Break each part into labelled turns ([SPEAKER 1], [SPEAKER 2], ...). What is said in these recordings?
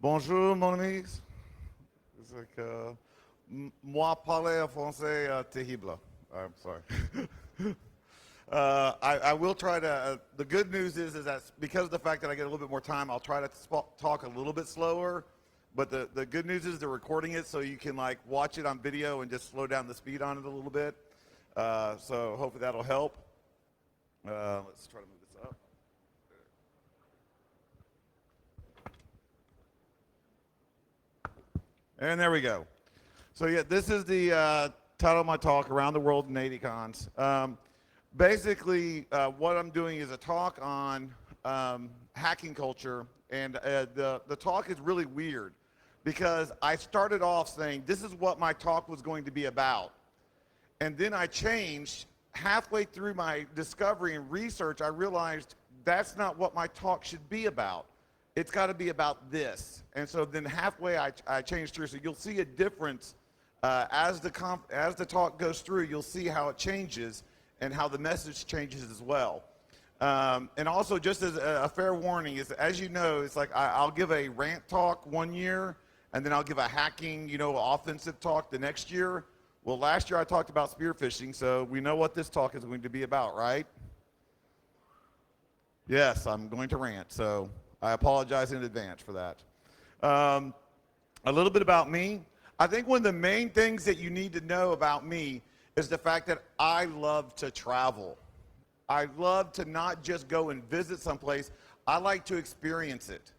[SPEAKER 1] Bonjour, mon ami. It's like, moi parler français terrible. I'm sorry. I will try to, the good news is that because of the fact that I get a little bit more time, I'll try to talk a little bit slower. But the good news is they're recording it so you can like watch it on video and just slow down the speed on it a little bit. So hopefully that'll help. Let's try to move this up. And there we go. So yeah, this is the title of my talk, Around the World in 80 Cons. Basically, what I'm doing is a talk on hacking culture, and the talk is really weird because I started off saying this is what my talk was going to be about. And then I changed. Halfway through my discovery and research, I realized that's not what my talk should be about. It's got to be about this. And so then halfway I changed through. So you'll see a difference as the talk goes through. You'll see how it changes and how the message changes as well. And also, just as a fair warning, is as you know, it's like I'll give a rant talk one year, and then I'll give a hacking, offensive talk the next year. Well, last year I talked about spearfishing, so we know what this talk is going to be about, right? Yes, I'm going to rant, so I apologize in advance for that. A little bit about me. I think one of the main things that you need to know about me is the fact that I love to travel. I love to not just go and visit someplace. I like to experience it.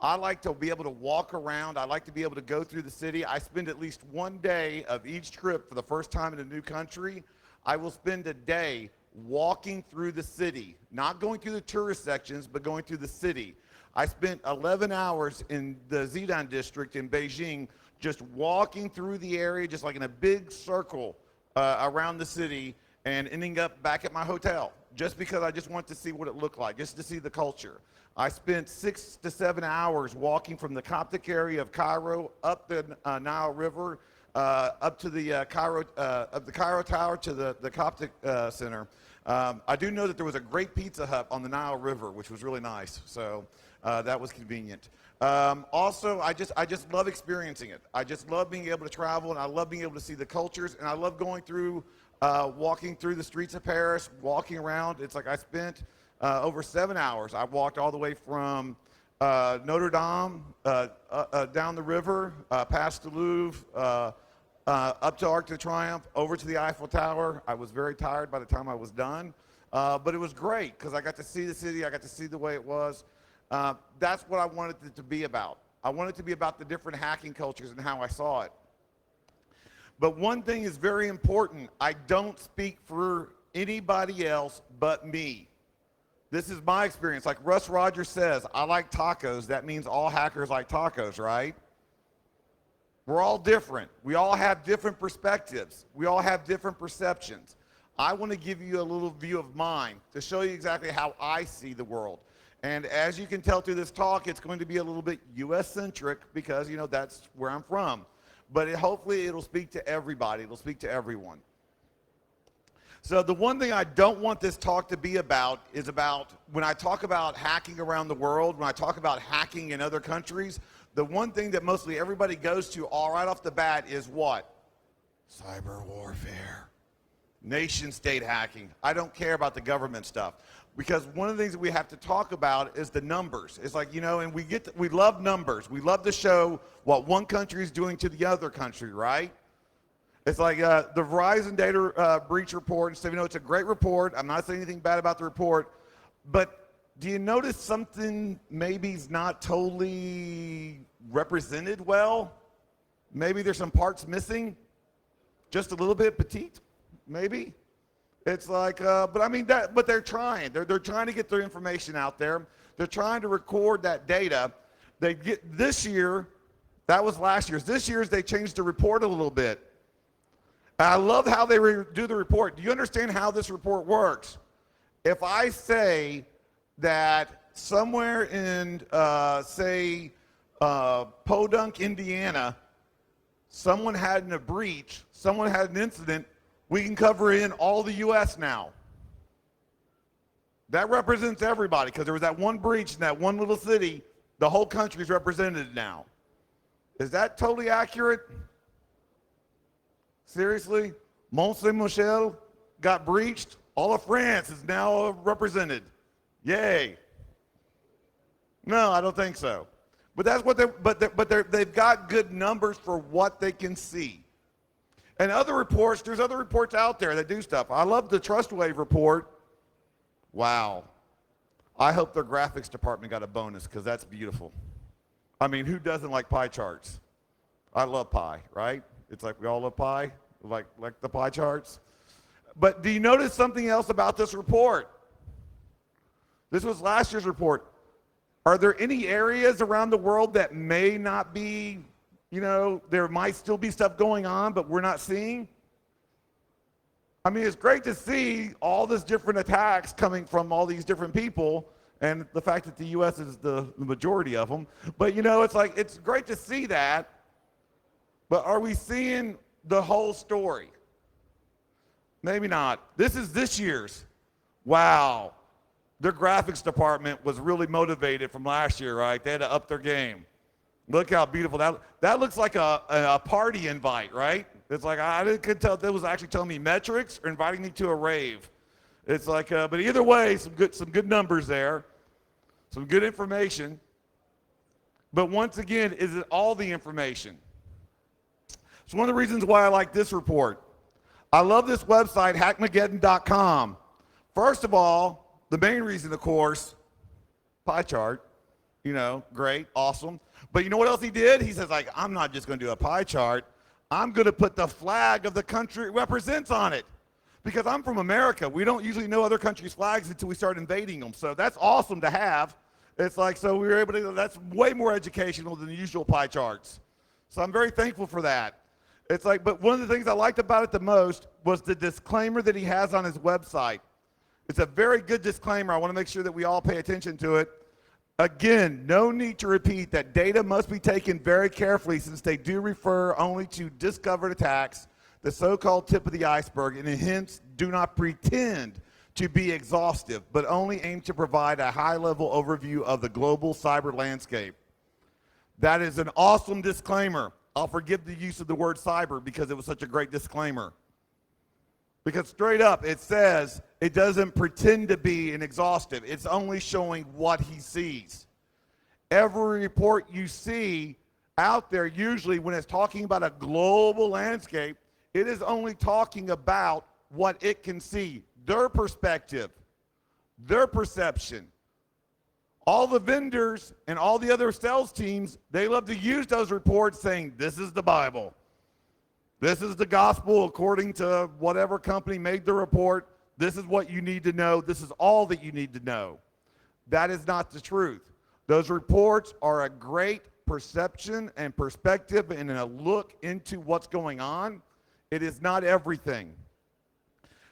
[SPEAKER 1] I like to be able to walk around. I like to be able to go through the city. I spend at least one day of each trip for the first time in a new country. I will spend a day walking through the city, not going through the tourist sections, but going through the city. I spent 11 hours in the Zidane district in Beijing just walking through the area, just like in a big circle around the city, and ending up back at my hotel just because I just wanted to see what it looked like, just to see the culture. I spent 6 to 7 hours walking from the Coptic area of Cairo up the Nile River, up to the Cairo Tower to the Coptic Center. I do know that there was a great Pizza Hut on the Nile River, which was really nice. So that was convenient. Also, I just love experiencing it. I just love being able to travel, and I love being able to see the cultures, and I love going through, walking through the streets of Paris, walking around. It's like I spent over 7 hours. I walked all the way from Notre Dame, down the river, past the Louvre, up to Arc de Triomphe, over to the Eiffel Tower. I was very tired by the time I was done, but it was great because I got to see the city. I got to see the way it was. That's what I wanted it to be about. I wanted it to be about the different hacking cultures and how I saw it. But one thing is very important. I don't speak for anybody else but me. This is my experience. Like Russ Rogers says, I like tacos. That means all hackers like tacos, right? We're all different. We all have different perspectives. We all have different perceptions. I want to give you a little view of mine to show you exactly how I see the world. And as you can tell through this talk, it's going to be a little bit US-centric because, that's where I'm from. But hopefully it'll speak to everybody. It'll speak to everyone. So the one thing I don't want this talk to be about is about when I talk about hacking around the world, when I talk about hacking in other countries, the one thing that mostly everybody goes to all right off the bat is what? Cyber warfare. Nation state hacking. I don't care about the government stuff. Because one of the things that we have to talk about is the numbers. It's like, and we love numbers. We love to show what one country is doing to the other country, right? It's like the Verizon data breach report. So, it's a great report. I'm not saying anything bad about the report. But do you notice something maybe is not totally represented well? Maybe there's some parts missing. Just a little bit petite, maybe. It's like, but they're trying. They're trying to get their information out there. They're trying to record that data. They get this year, that was last year's. This year's they changed the report a little bit. I love how they do the report. Do you understand how this report works? If I say that somewhere in, say, Podunk, Indiana, someone had a breach, someone had an incident, we can cover in all the U.S. now. That represents everybody because there was that one breach in that one little city. The whole country is represented now. Is that totally accurate? Seriously? Mont Saint Michel got breached. All of France is now represented. Yay. No, I don't think so. But that's what they've got good numbers for what they can see. And other reports, there's other reports out there that do stuff. I love the TrustWave report. Wow. I hope their graphics department got a bonus because that's beautiful. I mean, who doesn't like pie charts? I love pie, right? It's like we all love pie, like the pie charts. But do you notice something else about this report? This was last year's report. Are there any areas around the world that may not be, there might still be stuff going on, but we're not seeing? I mean, it's great to see all these different attacks coming from all these different people, and the fact that the U.S. is the majority of them. But, it's great to see that, but are we seeing the whole story? Maybe not. This is this year's. Wow. Their graphics department was really motivated from last year, right? They had to up their game. Look how beautiful that looks like a party invite, right? It's like I couldn't tell if it was actually telling me metrics or inviting me to a rave. It's like, but either way, some good numbers there, some good information. But once again, is it all the information? It's one of the reasons why I like this report. I love this website, hackmageddon.com. First of all, the main reason, of course, pie chart, great, awesome. But you know what else he did? He says, I'm not just going to do a pie chart. I'm going to put the flag of the country it represents on it. Because I'm from America. We don't usually know other countries' flags until we start invading them. So that's awesome to have. It's like, so we were able to, that's way more educational than the usual pie charts. So I'm very thankful for that. It's like, but one of the things I liked about it the most was the disclaimer that he has on his website. It's a very good disclaimer. I want to make sure that we all pay attention to it. Again, no need to repeat that data must be taken very carefully since they do refer only to discovered attacks, the so-called tip of the iceberg, and hence do not pretend to be exhaustive, but only aim to provide a high-level overview of the global cyber landscape. That is an awesome disclaimer. I'll forgive the use of the word cyber because it was such a great disclaimer. Because straight up, it says it doesn't pretend to be an exhaustive. It's only showing what he sees. Every report you see out there, usually when it's talking about a global landscape, it is only talking about what it can see, their perspective, their perception. All the vendors and all the other sales teams, they love to use those reports saying, this is the Bible. This is the gospel according to whatever company made the report. This is what you need to know. This is all that you need to know. That is not the truth. Those reports are a great perception and perspective and a look into what's going on. It is not everything.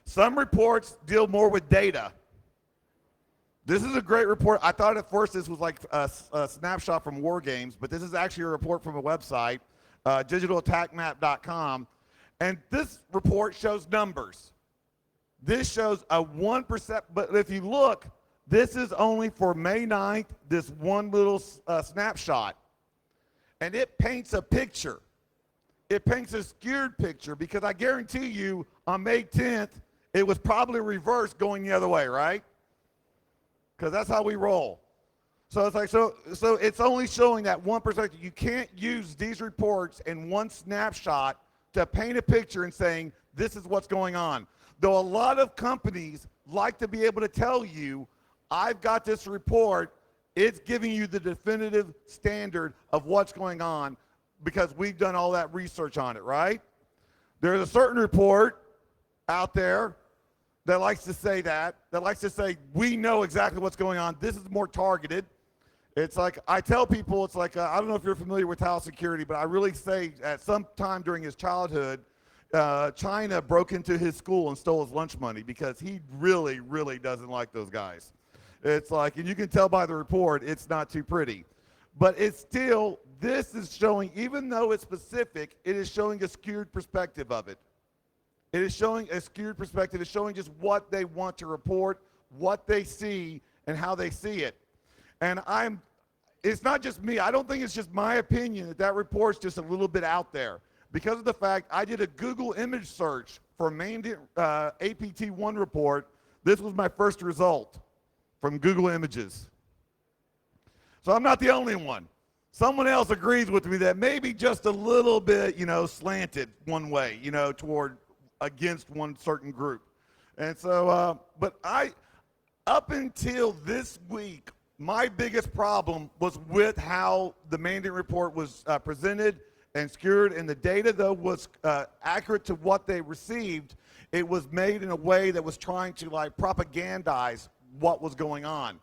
[SPEAKER 1] Some reports deal more with data. This is a great report. I thought at first this was like a snapshot from War Games, but this is actually a report from a website, digitalattackmap.com. And this report shows numbers. This shows a 1%, but if you look, this is only for May 9th, this one little snapshot. And it paints a picture. It paints a skewed picture because I guarantee you on May 10th, it was probably reversed going the other way, right? Because that's how we roll. So it's like, so it's only showing that 1%. You can't use these reports in one snapshot to paint a picture and saying, this is what's going on. Though a lot of companies like to be able to tell you, I've got this report, it's giving you the definitive standard of what's going on because we've done all that research on it, right? There's a certain report out there that likes to say that likes to say, we know exactly what's going on. This is more targeted. It's like, I tell people, it's like, I don't know if you're familiar with Tile Security, but I really say at some time during his childhood, China broke into his school and stole his lunch money because he really, really doesn't like those guys. It's like, and you can tell by the report, it's not too pretty. But it's still, this is showing, even though it's specific, it is showing a skewed perspective of it. It is showing a skewed perspective. It's showing just what they want to report, what they see, and how they see it. And it's not just me. I don't think it's just my opinion that that report's just a little bit out there. Because of the fact I did a Google image search for APT1 report, this was my first result from Google Images. So I'm not the only one. Someone else agrees with me that maybe just a little bit, slanted one way, toward against one certain group. And so, up until this week, my biggest problem was with how the mandate report was presented and secured, and the data, though, was accurate to what they received. It was made in a way that was trying to propagandize what was going on.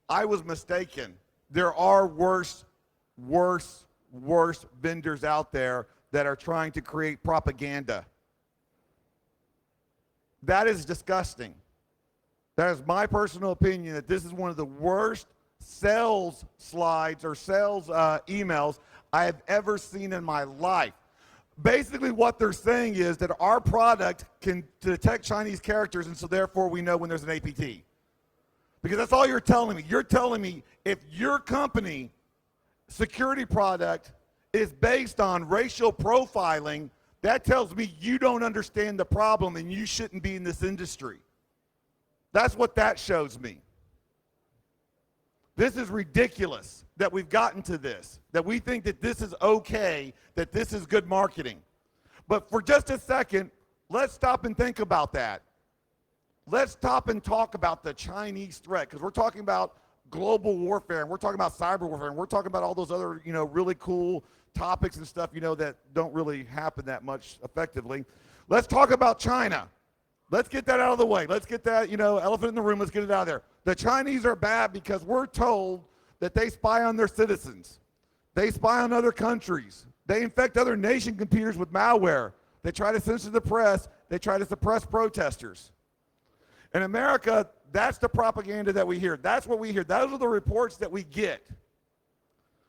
[SPEAKER 1] I was mistaken. There are worse vendors out there that are trying to create propaganda. That is disgusting. That is my personal opinion, that this is one of the worst sales slides or sales emails I have ever seen in my life. Basically what they're saying is that our product can detect Chinese characters, and so therefore we know when there's an APT. Because that's all you're telling me. You're telling me if your company security product is based on racial profiling, that tells me you don't understand the problem and you shouldn't be in this industry. That's what that shows me. This is ridiculous that we've gotten to this, that we think that this is okay, that this is good marketing. But for just a second, let's stop and think about that. Let's stop and talk about the Chinese threat, because we're talking about global warfare, and we're talking about cyber warfare, and we're talking about all those other, really cool topics and stuff, that don't really happen that much effectively. Let's talk about China. Let's get that out of the way. Let's get that, elephant in the room. Let's get it out of there. The Chinese are bad because we're told that they spy on their citizens. They spy on other countries. They infect other nation computers with malware. They try to censor the press. They try to suppress protesters. In America, that's the propaganda that we hear. That's what we hear. Those are the reports that we get.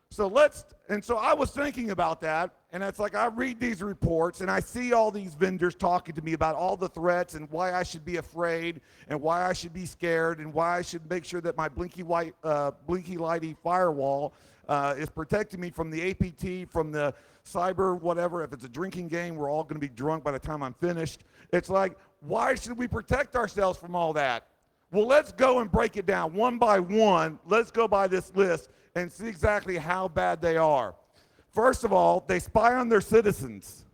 [SPEAKER 1] So I was thinking about that, and it's like I read these reports and I see all these vendors talking to me about all the threats and why I should be afraid and why I should be scared and why I should make sure that my blinky lighty firewall is protecting me from the APT, from the cyber whatever. If it's a drinking game, we're all going to be drunk by the time I'm finished. It's like, why should we protect ourselves from all that? Well, let's go and break it down one by one. Let's go by this list and see exactly how bad they are. First of all, they spy on their citizens.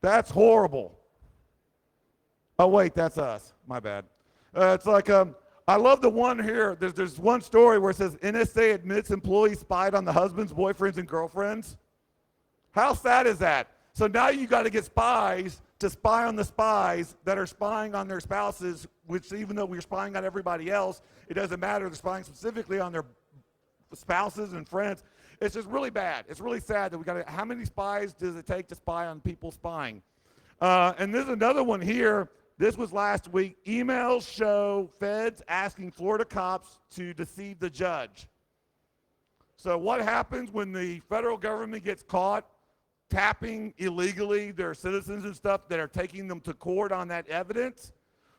[SPEAKER 1] That's horrible. Oh, wait, that's us. My bad. It's like, I love the one here. There's one story where it says NSA admits employees spied on the husbands, boyfriends, and girlfriends. How sad is that? So now you got to get spies to spy on the spies that are spying on their spouses, which even though we're spying on everybody else, it doesn't matter. They're spying specifically on their spouses and friends. It's just really bad. It's really sad that we got to, how many spies does it take to spy on people spying? And there's another one here. This was last week. Emails show feds asking Florida cops to deceive the judge. So what happens when the federal government gets caught tapping illegally their citizens and stuff that are taking them to court on that evidence?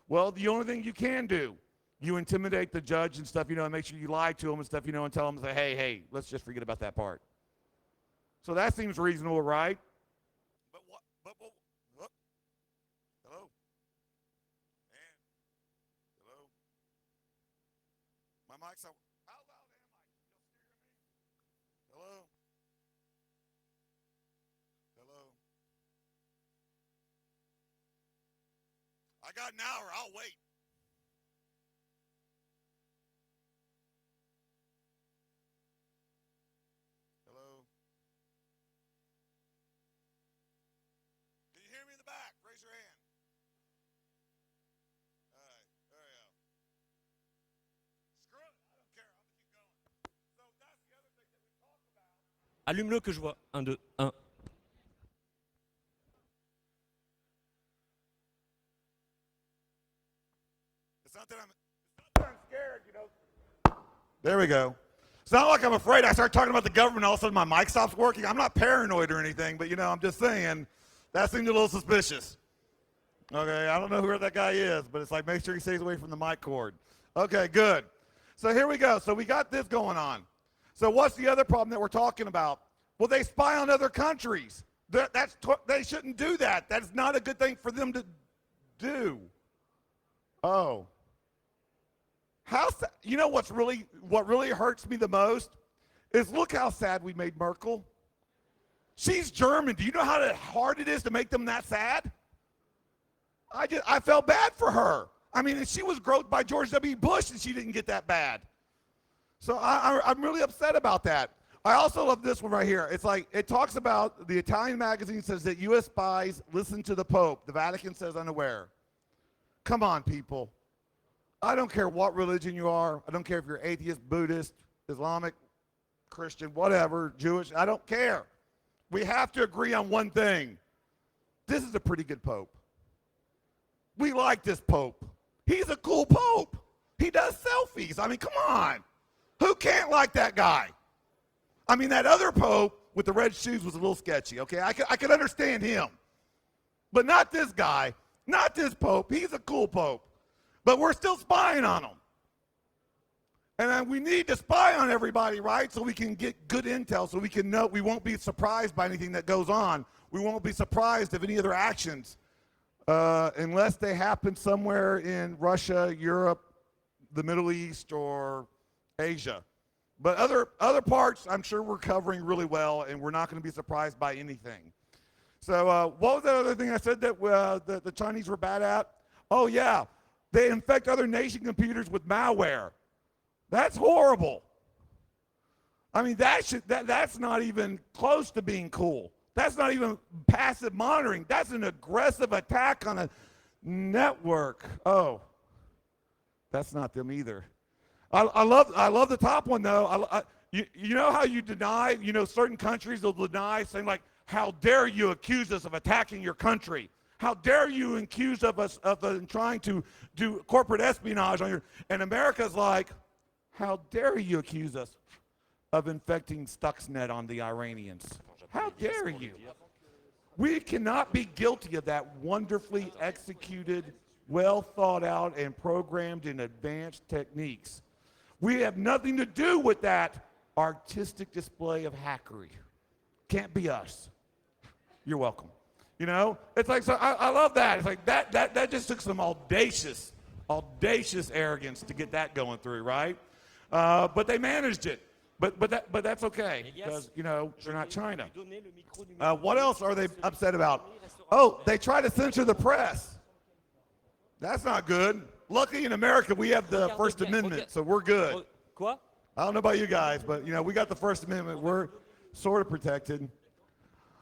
[SPEAKER 1] Well, the only thing you can do, you intimidate the judge and stuff, and make sure you lie to them and stuff, and tell them, say, hey, let's just forget about that part. So that seems reasonable, right? Hello? And, hello? My mic's out. How loud am I? Can you still hear me? Hello? Hello? I got an hour. I'll wait. Hello? Can you hear me in the back? Raise your hand. All right. There we go. Screw it. I don't care. I'm going to keep going. So that's the other thing that we talk about.
[SPEAKER 2] Allume-le que je vois. 1, 2, 1.
[SPEAKER 1] It's not that I'm scared, There we go. It's not like I'm afraid. I start talking about the government, all of a sudden my mic stops working. I'm not paranoid or anything, but I'm just saying that seemed a little suspicious. Okay, I don't know who that guy is, but it's like make sure he stays away from the mic cord. Okay, good. So here we go. So we got this going on. So what's the other problem that we're talking about? Well, they spy on other countries. They shouldn't do that. That's not a good thing for them to do. Oh. You know what really hurts me the most is look how sad we made Merkel. She's German. Do you know how hard it is to make them that sad? I felt bad for her. I mean, she was growth by George W. Bush, and she didn't get that bad. So I'm really upset about that. I also love this one right here. It's like, it talks about, the Italian magazine says that U.S. spies listen to the Pope. The Vatican says unaware. Come on, people. I don't care what religion you are. I don't care if you're atheist, Buddhist, Islamic, Christian, whatever, Jewish. I don't care. We have to agree on one thing. This is a pretty good Pope. We like this Pope. He's a cool Pope. He does selfies. I mean, come on. Who can't like that guy? I mean, that other Pope with the red shoes was a little sketchy, okay? I could understand him. But not this guy. Not this Pope. He's a cool Pope. But we're still spying on him. And we need to spy on everybody, right? So we can get good intel, so we can know we won't be surprised by anything that goes on. We won't be surprised of any of their actions unless they happen somewhere in Russia, Europe, the Middle East, or Asia. But other parts, I'm sure we're covering really well, and we're not going to be surprised by anything. So what was the other thing I said that the Chinese were bad at? Oh, yeah. They infect other nation computers with malware. That's horrible. I mean, that's not even close to being cool. That's not even passive monitoring. That's an aggressive attack on a network. Oh, that's not them either. I love the top one, though. You know how you deny, certain countries will deny, saying like, how dare you accuse us of attacking your country? How dare you accuse us of trying to do corporate espionage on and America's like, how dare you accuse us of infecting Stuxnet on the Iranians? How dare you? We cannot be guilty of that wonderfully executed, well thought out, and programmed in advanced techniques. We have nothing to do with that artistic display of hackery. Can't be us. You're welcome. It's like, so I love that. It's like that just took some audacious arrogance to get that going through, right? But they managed it. But that's okay because they're not China. What else are they upset about? Oh, they try to censor the press. That's not good. Luckily in America we have the First Amendment, so we're good.
[SPEAKER 2] Quoi?
[SPEAKER 1] I don't know about you guys, but we got the First Amendment. We're sort of protected.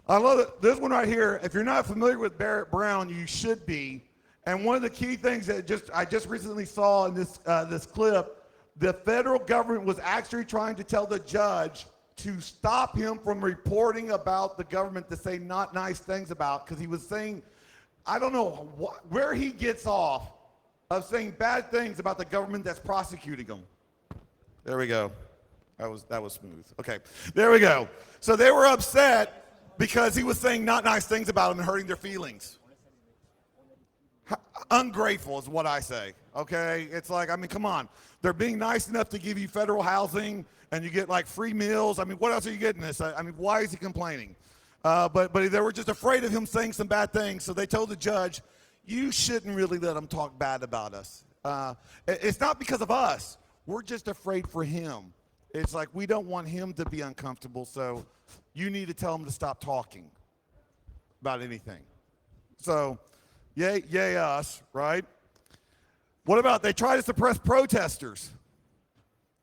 [SPEAKER 1] I love it. This one right here. If you're not familiar with Barrett Brown, you should be. And one of the key things that I just recently saw in this clip, the federal government was actually trying to tell the judge to stop him from reporting about the government to say not nice things about, because he was saying, I don't know where he gets off of saying bad things about the government that's prosecuting him. There we go. That was smooth. Okay, there we go. So they were upset because he was saying not nice things about them and hurting their feelings. Ungrateful is what I say, okay? It's like, I mean, come on. They're being nice enough to give you federal housing and you get like free meals. I mean, what else are you getting this? I mean, why is he complaining? But they were just afraid of him saying some bad things, so they told the judge, you shouldn't really let him talk bad about us. It's not because of us. We're just afraid for him. It's like we don't want him to be uncomfortable, so you need to tell him to stop talking about anything. So, yay us, right? What about they try to suppress protesters?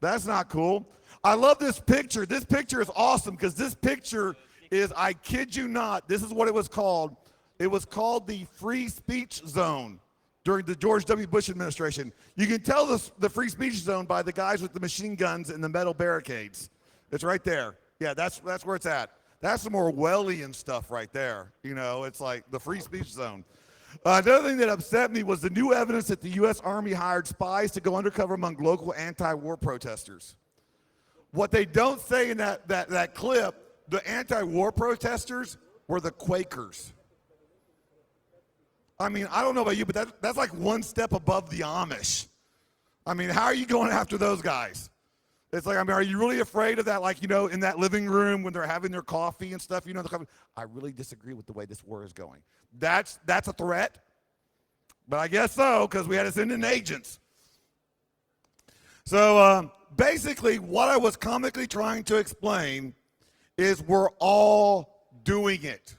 [SPEAKER 1] That's not cool. I love this picture. This picture is awesome because this picture is, I kid you not, this is what it was called. It was called the free speech zone during the George W. Bush administration. You can tell the free speech zone by the guys with the machine guns and the metal barricades. It's right there. Yeah, that's where it's at. That's some Orwellian stuff right there. It's like the free speech zone. Another thing that upset me was the new evidence that the U.S. Army hired spies to go undercover among local anti-war protesters. What they don't say in that clip, the anti-war protesters were the Quakers. I mean, I don't know about you, but that's like one step above the Amish. I mean, how are you going after those guys? It's like, I mean, are you really afraid of that? Like, in that living room when they're having their coffee and stuff, I really disagree with the way this war is going. That's a threat. But I guess so, because we had to send in agents. So basically, what I was comically trying to explain is we're all doing it.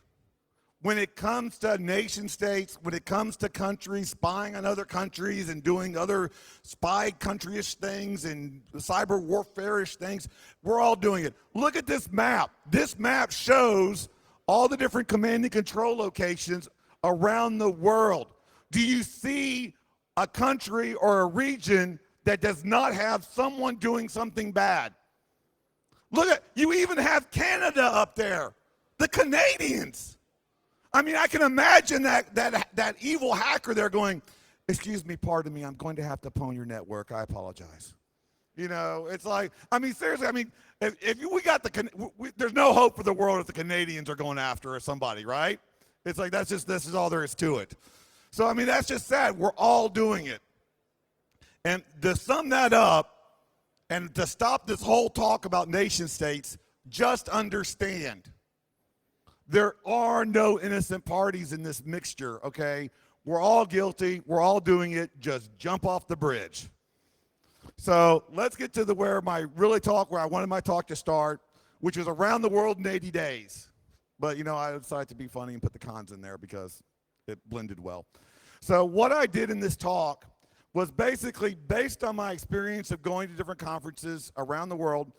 [SPEAKER 1] When it comes to nation states, when it comes to countries spying on other countries and doing other spy country-ish things and cyber warfare-ish things, we're all doing it. Look at this map. This map shows all the different command and control locations around the world. Do you see a country or a region that does not have someone doing something bad? Look at, you even have Canada up there, the Canadians. I mean, I can imagine that evil hacker there going, excuse me, pardon me, I'm going to have to pwn your network. I apologize. It's like, I mean, seriously, I mean, if we got there's no hope for the world if the Canadians are going after somebody, right? It's like, this is all there is to it. So, I mean, that's just sad. We're all doing it. And to sum that up, and to stop this whole talk about nation states, just understand there are no innocent parties in this mixture, okay? We're all guilty. We're all doing it. Just jump off the bridge. So let's get to where I wanted my talk to start, which was around the world in 80 days. But, I decided to be funny and put the cons in there because it blended well. So what I did in this talk was basically based on my experience of going to different conferences around the world.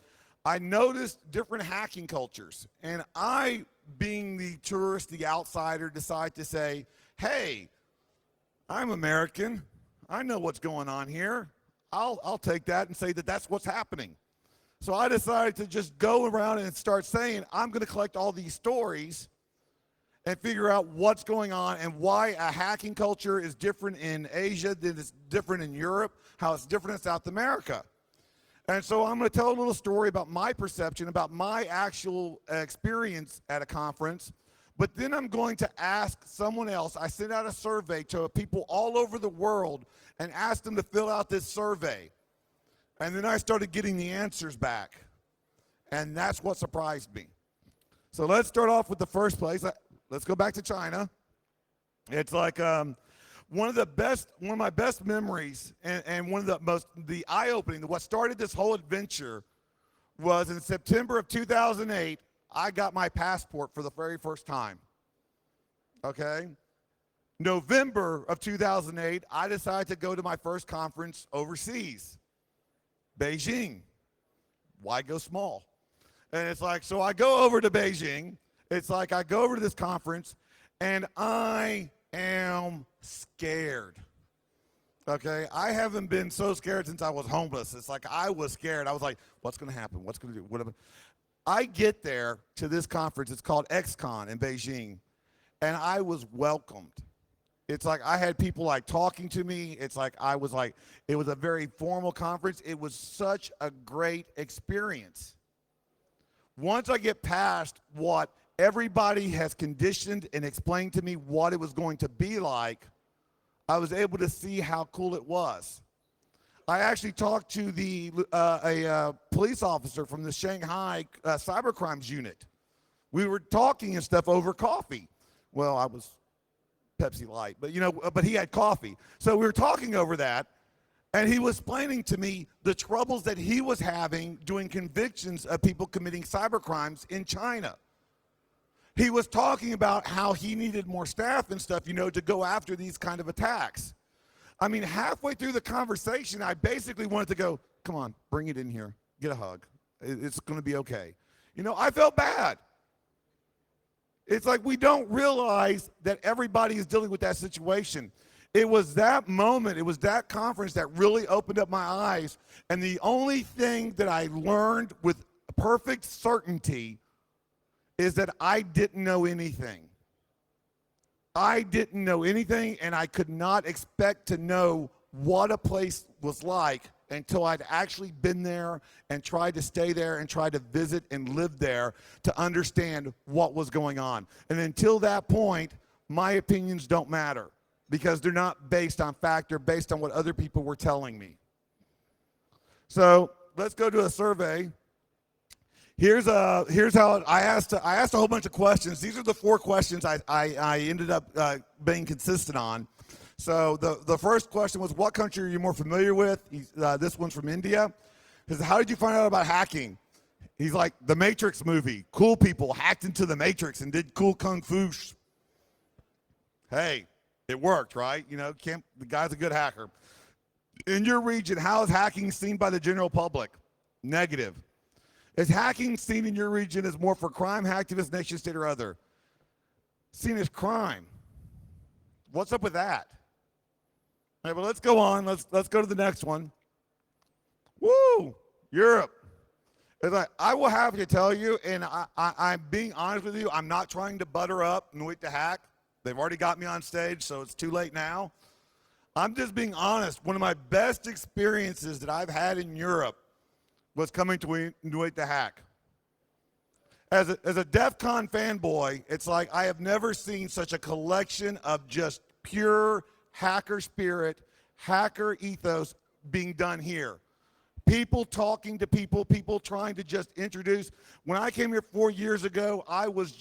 [SPEAKER 1] I noticed different hacking cultures, and I, being the tourist, the outsider, decide to say, hey, I'm American. I know what's going on here. I'll take that and say that that's what's happening. So I decided to just go around and start saying, I'm going to collect all these stories and figure out what's going on and why a hacking culture is different in Asia than it's different in Europe, how it's different in South America. And so I'm going to tell a little story about my perception, about my actual experience at a conference, but then I'm going to ask someone else. I sent out a survey to people all over the world and asked them to fill out this survey. And then I started getting the answers back. And that's what surprised me. So let's start off with the first place. Let's go back to China. It's like one of my best memories, and one of the eye-opening, what started this whole adventure was in September of 2008, I got my passport for the very first time. Okay? November of 2008, I decided to go to my first conference overseas, Beijing. Why go small? And it's like, so I go over to Beijing. It's like I go over to this conference, and I am scared. Okay? I haven't been so scared since I was homeless. It's like I was scared. I was like, what's going to happen? What's going to do? I get there to this conference. It's called XCon in Beijing, and I was welcomed. It's like I had people like talking to me. It's like it was a very formal conference. It was such a great experience. Once I get past what everybody has conditioned and explained to me what it was going to be like, I was able to see how cool it was. I actually talked to a police officer from the Shanghai cyber crimes unit. We were talking and stuff over coffee. Well, I was Pepsi Light, but he had coffee. So we were talking over that, and he was explaining to me the troubles that he was having doing convictions of people committing cyber crimes in China. He was talking about how he needed more staff and stuff, to go after these kind of attacks. I mean, halfway through the conversation, I basically wanted to go, come on, bring it in here. Get a hug. It's going to be okay. I felt bad. It's like we don't realize that everybody is dealing with that situation. It was that moment, it was that conference that really opened up my eyes. And the only thing that I learned with perfect certainty is that I didn't know anything. I didn't know anything, and I could not expect to know what a place was like until I'd actually been there and tried to stay there and tried to visit and live there to understand what was going on. And until that point, my opinions don't matter because they're not based on fact, they're based on what other people were telling me. So let's go to a survey. Here's how I asked a whole bunch of questions. These are the 4 questions I ended up being consistent on. So the first question was, what country are you more familiar with? This one's from India. He says, how did you find out about hacking? He's like, the Matrix movie. Cool people hacked into the Matrix and did cool kung fu. Hey, it worked, right? You know, the guy's a good hacker. In your region, how is hacking seen by the general public? Negative. Is hacking seen in your region as more for crime, hacktivist, nation state, or other? Seen as crime. What's up with that? All right, well, let's go on. Let's go to the next one. Woo! Europe. It's like, I will have to tell you, and I'm being honest with you, I'm not trying to butter up Nuit the Hack. They've already got me on stage, so it's too late now. I'm just being honest. One of my best experiences that I've had in Europe was coming to Nuit the Hack. As a DEF CON fanboy, it's like I have never seen such a collection of just pure hacker spirit, hacker ethos being done here. People talking to people, people trying to just introduce. When I came here 4 years ago, I was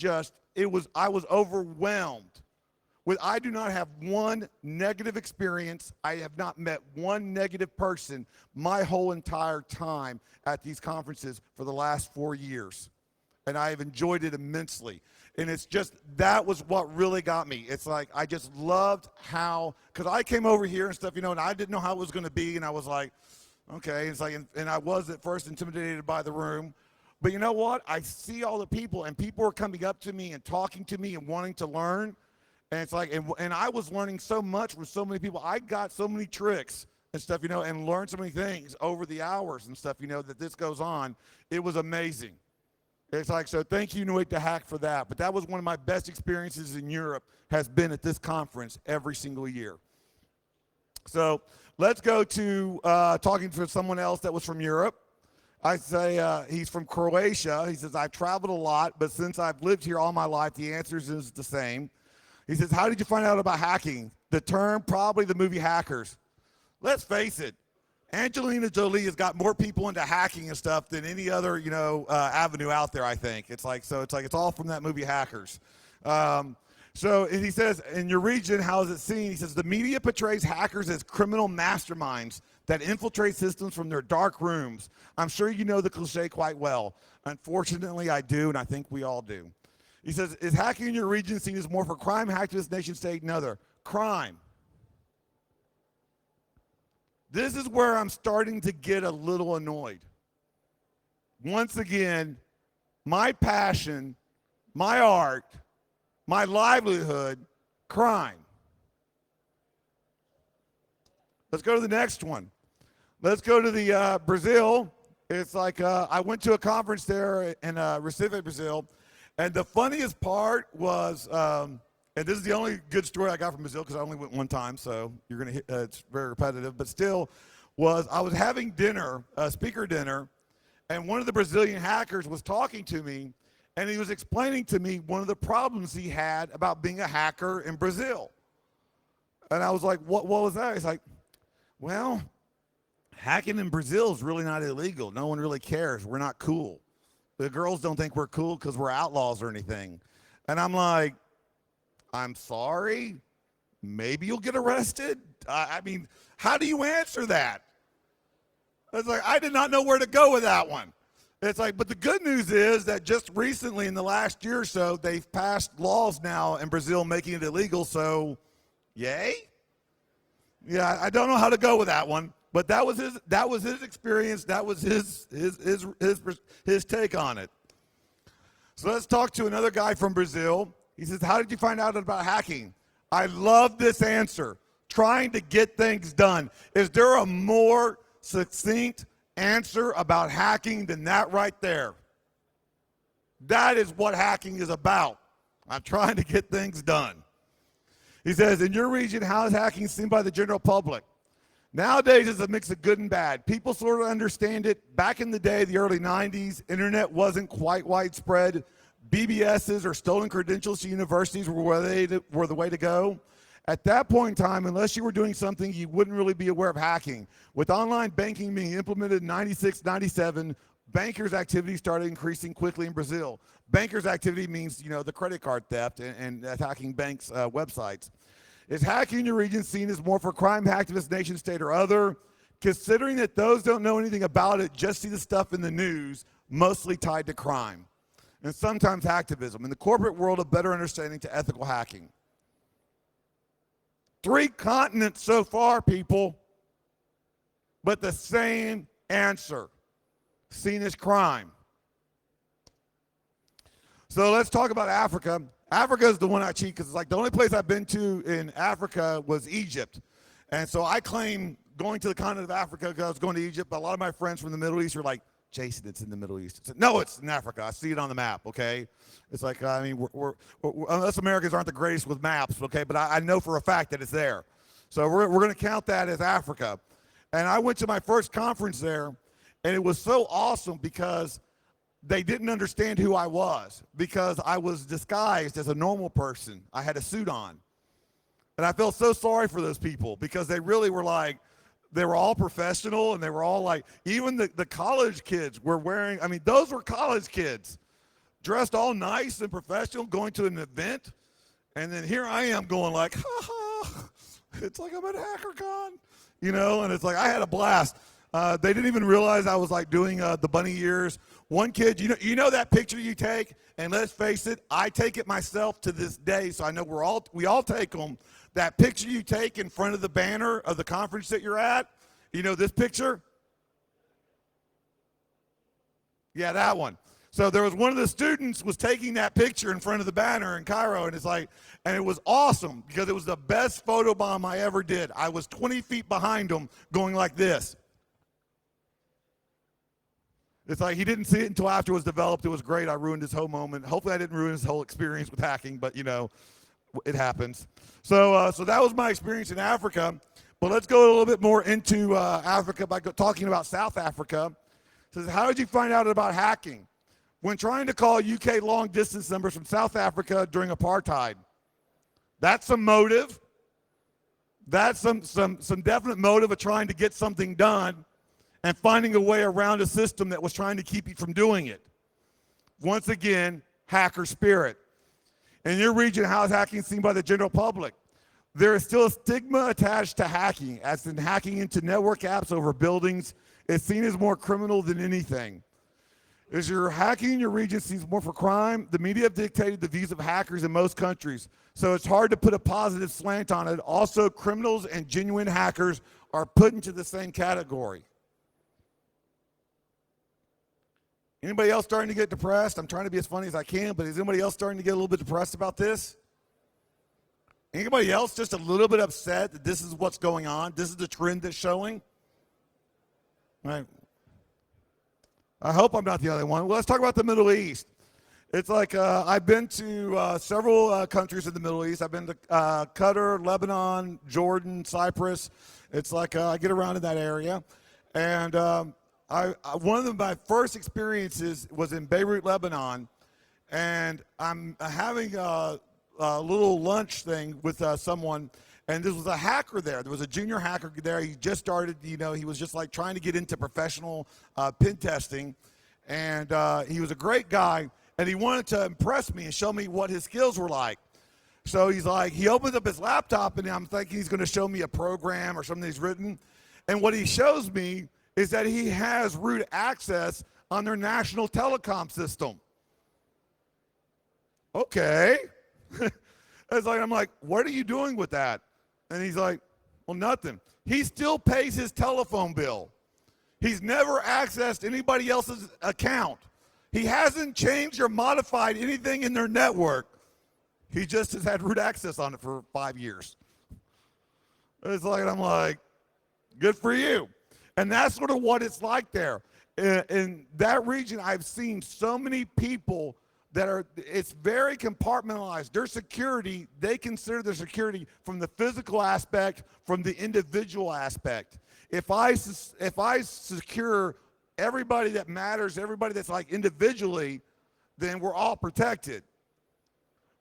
[SPEAKER 1] overwhelmed. I do not have one negative experience. I have not met one negative person my whole entire time at these conferences for the last 4 years. And I have enjoyed it immensely. And it's just, that was what really got me. It's like, I just loved how, because I came over here and stuff, you know, and I didn't know how it was going to be. And I was like, okay. It's like, and I was at first intimidated by the room. But you know what? I see all the people, and people are coming up to me and talking to me and wanting to learn. And it's like, and I was learning so much with so many people. I got so many tricks and stuff, you know, and learned so many things over the hours and stuff, you know, that this goes on. It was amazing. It's like, so thank you, Nuit the Hack, for that. But that was one of my best experiences in Europe, has been at this conference every single year. So let's go to talking to someone else that was from Europe. I say he's from Croatia. He says, I've traveled a lot, but since I've lived here all my life, the answer is the same. He says, how did you find out about hacking? The term, probably the movie Hackers. Let's face it, Angelina Jolie has got more people into hacking and stuff than any other, you know, avenue out there, I think. It's all from that movie Hackers. So and he says, in your region, how is it seen? He says, the media portrays hackers as criminal masterminds that infiltrate systems from their dark rooms. I'm sure you know the cliche quite well. Unfortunately, I do, and I think we all do. He says, is hacking in your region seen as more for crime, hacktivist, nation state, and other? Crime. This is where I'm starting to get a little annoyed. Once again, my passion, my art, my livelihood, crime. Let's go to the next one. Let's go to the Brazil. It's like I went to a conference there in Recife, Brazil. And the funniest part was, and this is the only good story I got from Brazil because I only went one time, so you're gonna hit, it's very repetitive. But still, I was having dinner, speaker dinner, and one of the Brazilian hackers was talking to me, and he was explaining to me one of the problems he had about being a hacker in Brazil. And I was like, what was that? He's like, well, hacking in Brazil is really not illegal. No one really cares. We're not cool. The girls don't think we're cool because we're outlaws or anything. And I'm like, I'm sorry? Maybe you'll get arrested? I mean, how do you answer that? It's like, I did not know where to go with that one. It's like, but the good news is that just recently in the last year or so, they've passed laws now in Brazil making it illegal, so yay? Yeah, I don't know how to go with that one. But that was his experience. That was his take on it. So let's talk to another guy from Brazil. He says, how did you find out about hacking? I love this answer. Trying to get things done. Is there a more succinct answer about hacking than that right there? That is what hacking is about. I'm trying to get things done. He says, in your region, how is hacking seen by the general public? Nowadays, it's a mix of good and bad. People sort of understand it. Back in the day, the early 90s, internet wasn't quite widespread. BBSs or stolen credentials to universities were the way to go. At that point in time, unless you were doing something, you wouldn't really be aware of hacking. With online banking being implemented in 96, 97, bankers' activity started increasing quickly in Brazil. Bankers' activity means, the credit card theft and attacking banks' websites. Is hacking in your region seen as more for crime, hacktivist, nation state, or other? Considering that those don't know anything about it, just see the stuff in the news, mostly tied to crime, and sometimes hacktivism. In the corporate world, a better understanding to ethical hacking. 3 continents so far, people, but the same answer, seen as crime. So let's talk about Africa. Africa is the one I cheat because it's like the only place I've been to in Africa was Egypt. And so I claim going to the continent of Africa because I was going to Egypt, but a lot of my friends from the Middle East are like, Jason, it's in the Middle East. I said, no, it's in Africa. I see it on the map, okay? It's like, we're unless Americans aren't the greatest with maps, okay, but I know for a fact that it's there. So we're going to count that as Africa. And I went to my first conference there, and it was so awesome because they didn't understand who I was because I was disguised as a normal person. I had a suit on. And I felt so sorry for those people because they really were like, they were all professional, and they were all like, even the college kids were wearing, those were college kids, dressed all nice and professional, going to an event. And then here I am going like, ha ha, it's like I'm at HackerCon, and it's like I had a blast. They didn't even realize I was like doing the bunny ears. One kid, you know that picture you take, and let's face it, I take it myself to this day, so I know we all take them. That picture you take in front of the banner of the conference that you're at, this picture? Yeah, that one. So there was one of the students was taking that picture in front of the banner in Cairo, and and it was awesome because it was the best photobomb I ever did. I was 20 feet behind him going like this. It's like he didn't see it until after it was developed. It was great. I ruined his whole moment. Hopefully I didn't ruin his whole experience with hacking, but it happens. So that was my experience in Africa. But let's go a little bit more into Africa by talking about South Africa. It says, how did you find out about hacking? When trying to call UK long distance numbers from South Africa during apartheid. That's some motive. That's some definite motive of trying to get something done and finding a way around a system that was trying to keep you from doing it. Once again, hacker spirit. In your region, how is hacking seen by the general public? There is still a stigma attached to hacking, as in hacking into network apps over buildings. It's seen as more criminal than anything. As your hacking in your region seems more for crime, the media have dictated the views of hackers in most countries, so it's hard to put a positive slant on it. Also, criminals and genuine hackers are put into the same category. Anybody else starting to get depressed? I'm trying to be as funny as I can, but is anybody else starting to get a little bit depressed about this? Anybody else just a little bit upset that this is what's going on? This is the trend that's showing? All right. I hope I'm not the only one. Well, let's talk about the Middle East. It's like I've been to several countries in the Middle East. I've been to Qatar, Lebanon, Jordan, Cyprus. It's like I get around in that area. And one of my first experiences was in Beirut, Lebanon. And I'm having a little lunch thing with someone. And there was a hacker there. There was a junior hacker there. He just started, he was just like trying to get into professional pen testing. And he was a great guy. And he wanted to impress me and show me what his skills were like. So he's like, he opens up his laptop, and I'm thinking he's going to show me a program or something he's written. And what he shows me is that he has root access on their national telecom system. Okay. I'm like, what are you doing with that? And he's like, well, nothing. He still pays his telephone bill. He's never accessed anybody else's account. He hasn't changed or modified anything in their network. He just has had root access on it for 5 years. I'm like, good for you. And that's sort of what it's like there. In that region, I've seen so many people it's very compartmentalized. Their security, they consider their security from the physical aspect, from the individual aspect. If I secure everybody that matters, everybody that's like individually, then we're all protected.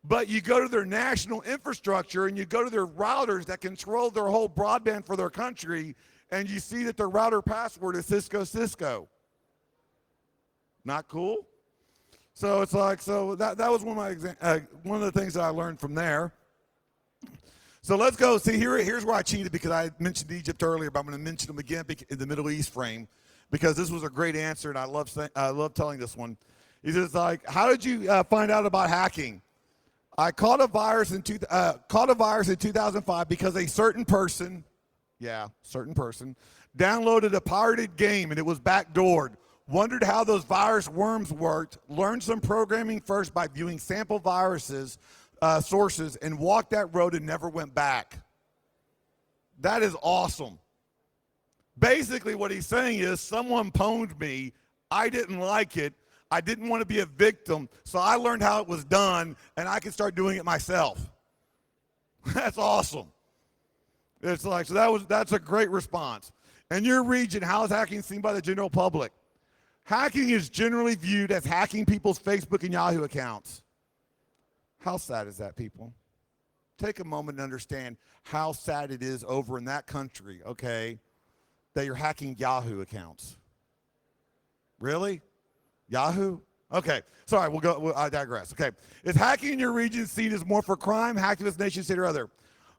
[SPEAKER 1] But you go to their national infrastructure and you go to their routers that control their whole broadband for their country, and you see that their router password is Cisco. Not cool? So it's like, so that was one of the things that I learned from there. So let's go. See, here's where I cheated, because I mentioned Egypt earlier, but I'm going to mention them again in the Middle East frame, because this was a great answer, and I love telling this one. He says, like, how did you find out about hacking? I caught a virus in 2005 because a certain person, downloaded a pirated game and it was backdoored. Wondered how those virus worms worked. Learned some programming first by viewing sample viruses sources, and walked that road and never went back. That is awesome. Basically, what he's saying is someone pwned me. I didn't like it. I didn't want to be a victim, so I learned how it was done, and I can start doing it myself. That's awesome. It's like, so that's a great response. In your region, how is hacking seen by the general public? Hacking is generally viewed as hacking people's Facebook and Yahoo accounts. How sad is that, people? Take a moment and understand how sad it is over in that country, okay, that you're hacking Yahoo accounts. Really? Yahoo? Okay, sorry, I digress. Okay, is hacking in your region seen as more for crime, hacktivist, nation state, or other?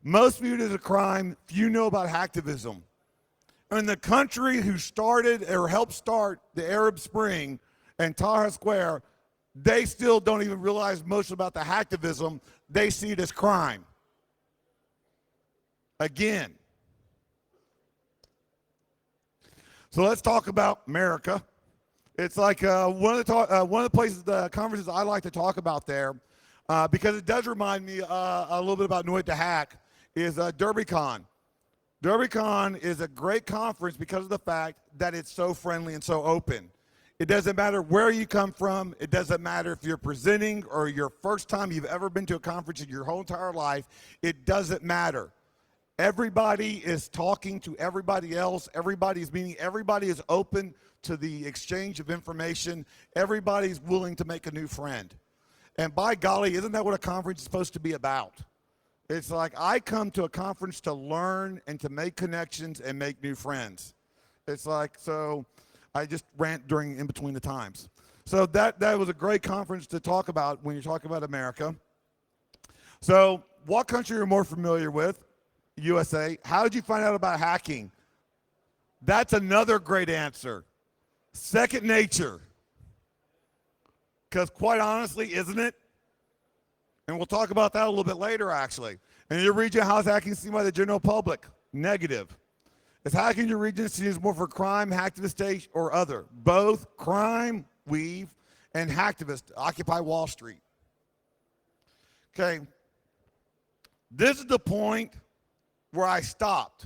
[SPEAKER 1] Most view it as a crime. Few know about hacktivism. In the country who started or helped start the Arab Spring and Tahrir Square, they still don't even realize most about the hacktivism. They see it as crime. Again. So let's talk about America. It's like one of the places, the conferences I like to talk about there, because it does remind me a little bit about Nuit to Hack, is DerbyCon. DerbyCon is a great conference because of the fact that it's so friendly and so open. It doesn't matter where you come from. It doesn't matter if you're presenting or your first time you've ever been to a conference in your whole entire life. It doesn't matter. Everybody is talking to everybody else. Everybody's meeting. Everybody is open to the exchange of information. Everybody's willing to make a new friend. And by golly, isn't that what a conference is supposed to be about? It's like, I come to a conference to learn and to make connections and make new friends. It's like, so I just rant in between the times. So that was a great conference to talk about when you're talking about America. So what country are you more familiar with? USA. How did you find out about hacking? That's another great answer. Second nature. Because quite honestly, isn't it? And we'll talk about that a little bit later, actually. In your region, how is hacking seen by the general public? Negative. Is hacking in your region seen as more for crime, hacktivist, state, or other? Both crime, weave, and hacktivist, Occupy Wall Street. Okay. This is the point where I stopped.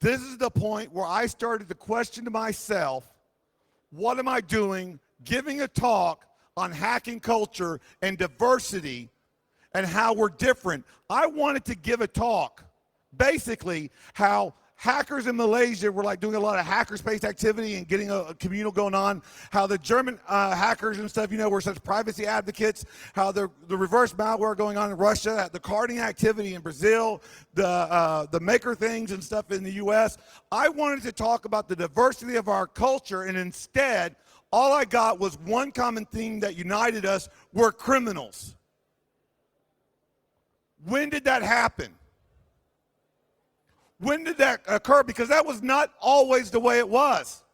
[SPEAKER 1] This is the point where I started to question to myself, what am I doing giving a talk on hacking culture and diversity and how we're different? I wanted to give a talk, basically, how hackers in Malaysia were like doing a lot of hackerspace activity and getting a communal going on, how the German hackers and stuff, were such privacy advocates, how the reverse malware going on in Russia, the carding activity in Brazil, the maker things and stuff in the US. I wanted to talk about the diversity of our culture, and instead, all I got was one common theme that united us: we're criminals. When did that happen? When did that occur? Because that was not always the way it was.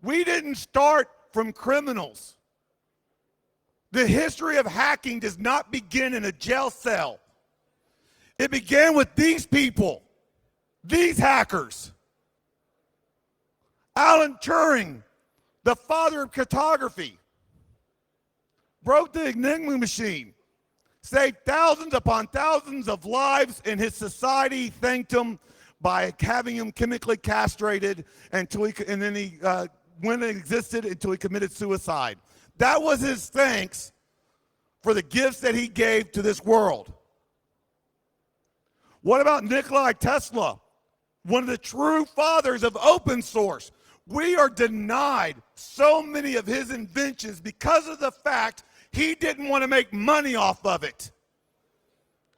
[SPEAKER 1] We didn't start from criminals. The history of hacking does not begin in a jail cell. It began with these people, these hackers. Alan Turing, the father of cryptography, broke the Enigma machine, saved thousands upon thousands of lives, and his society thanked him by having him chemically castrated until and then he when it existed until he committed suicide. That was his thanks for the gifts that he gave to this world. What about Nikola Tesla, one of the true fathers of open source? We are denied so many of his inventions because of the fact He didn't want to make money off of it.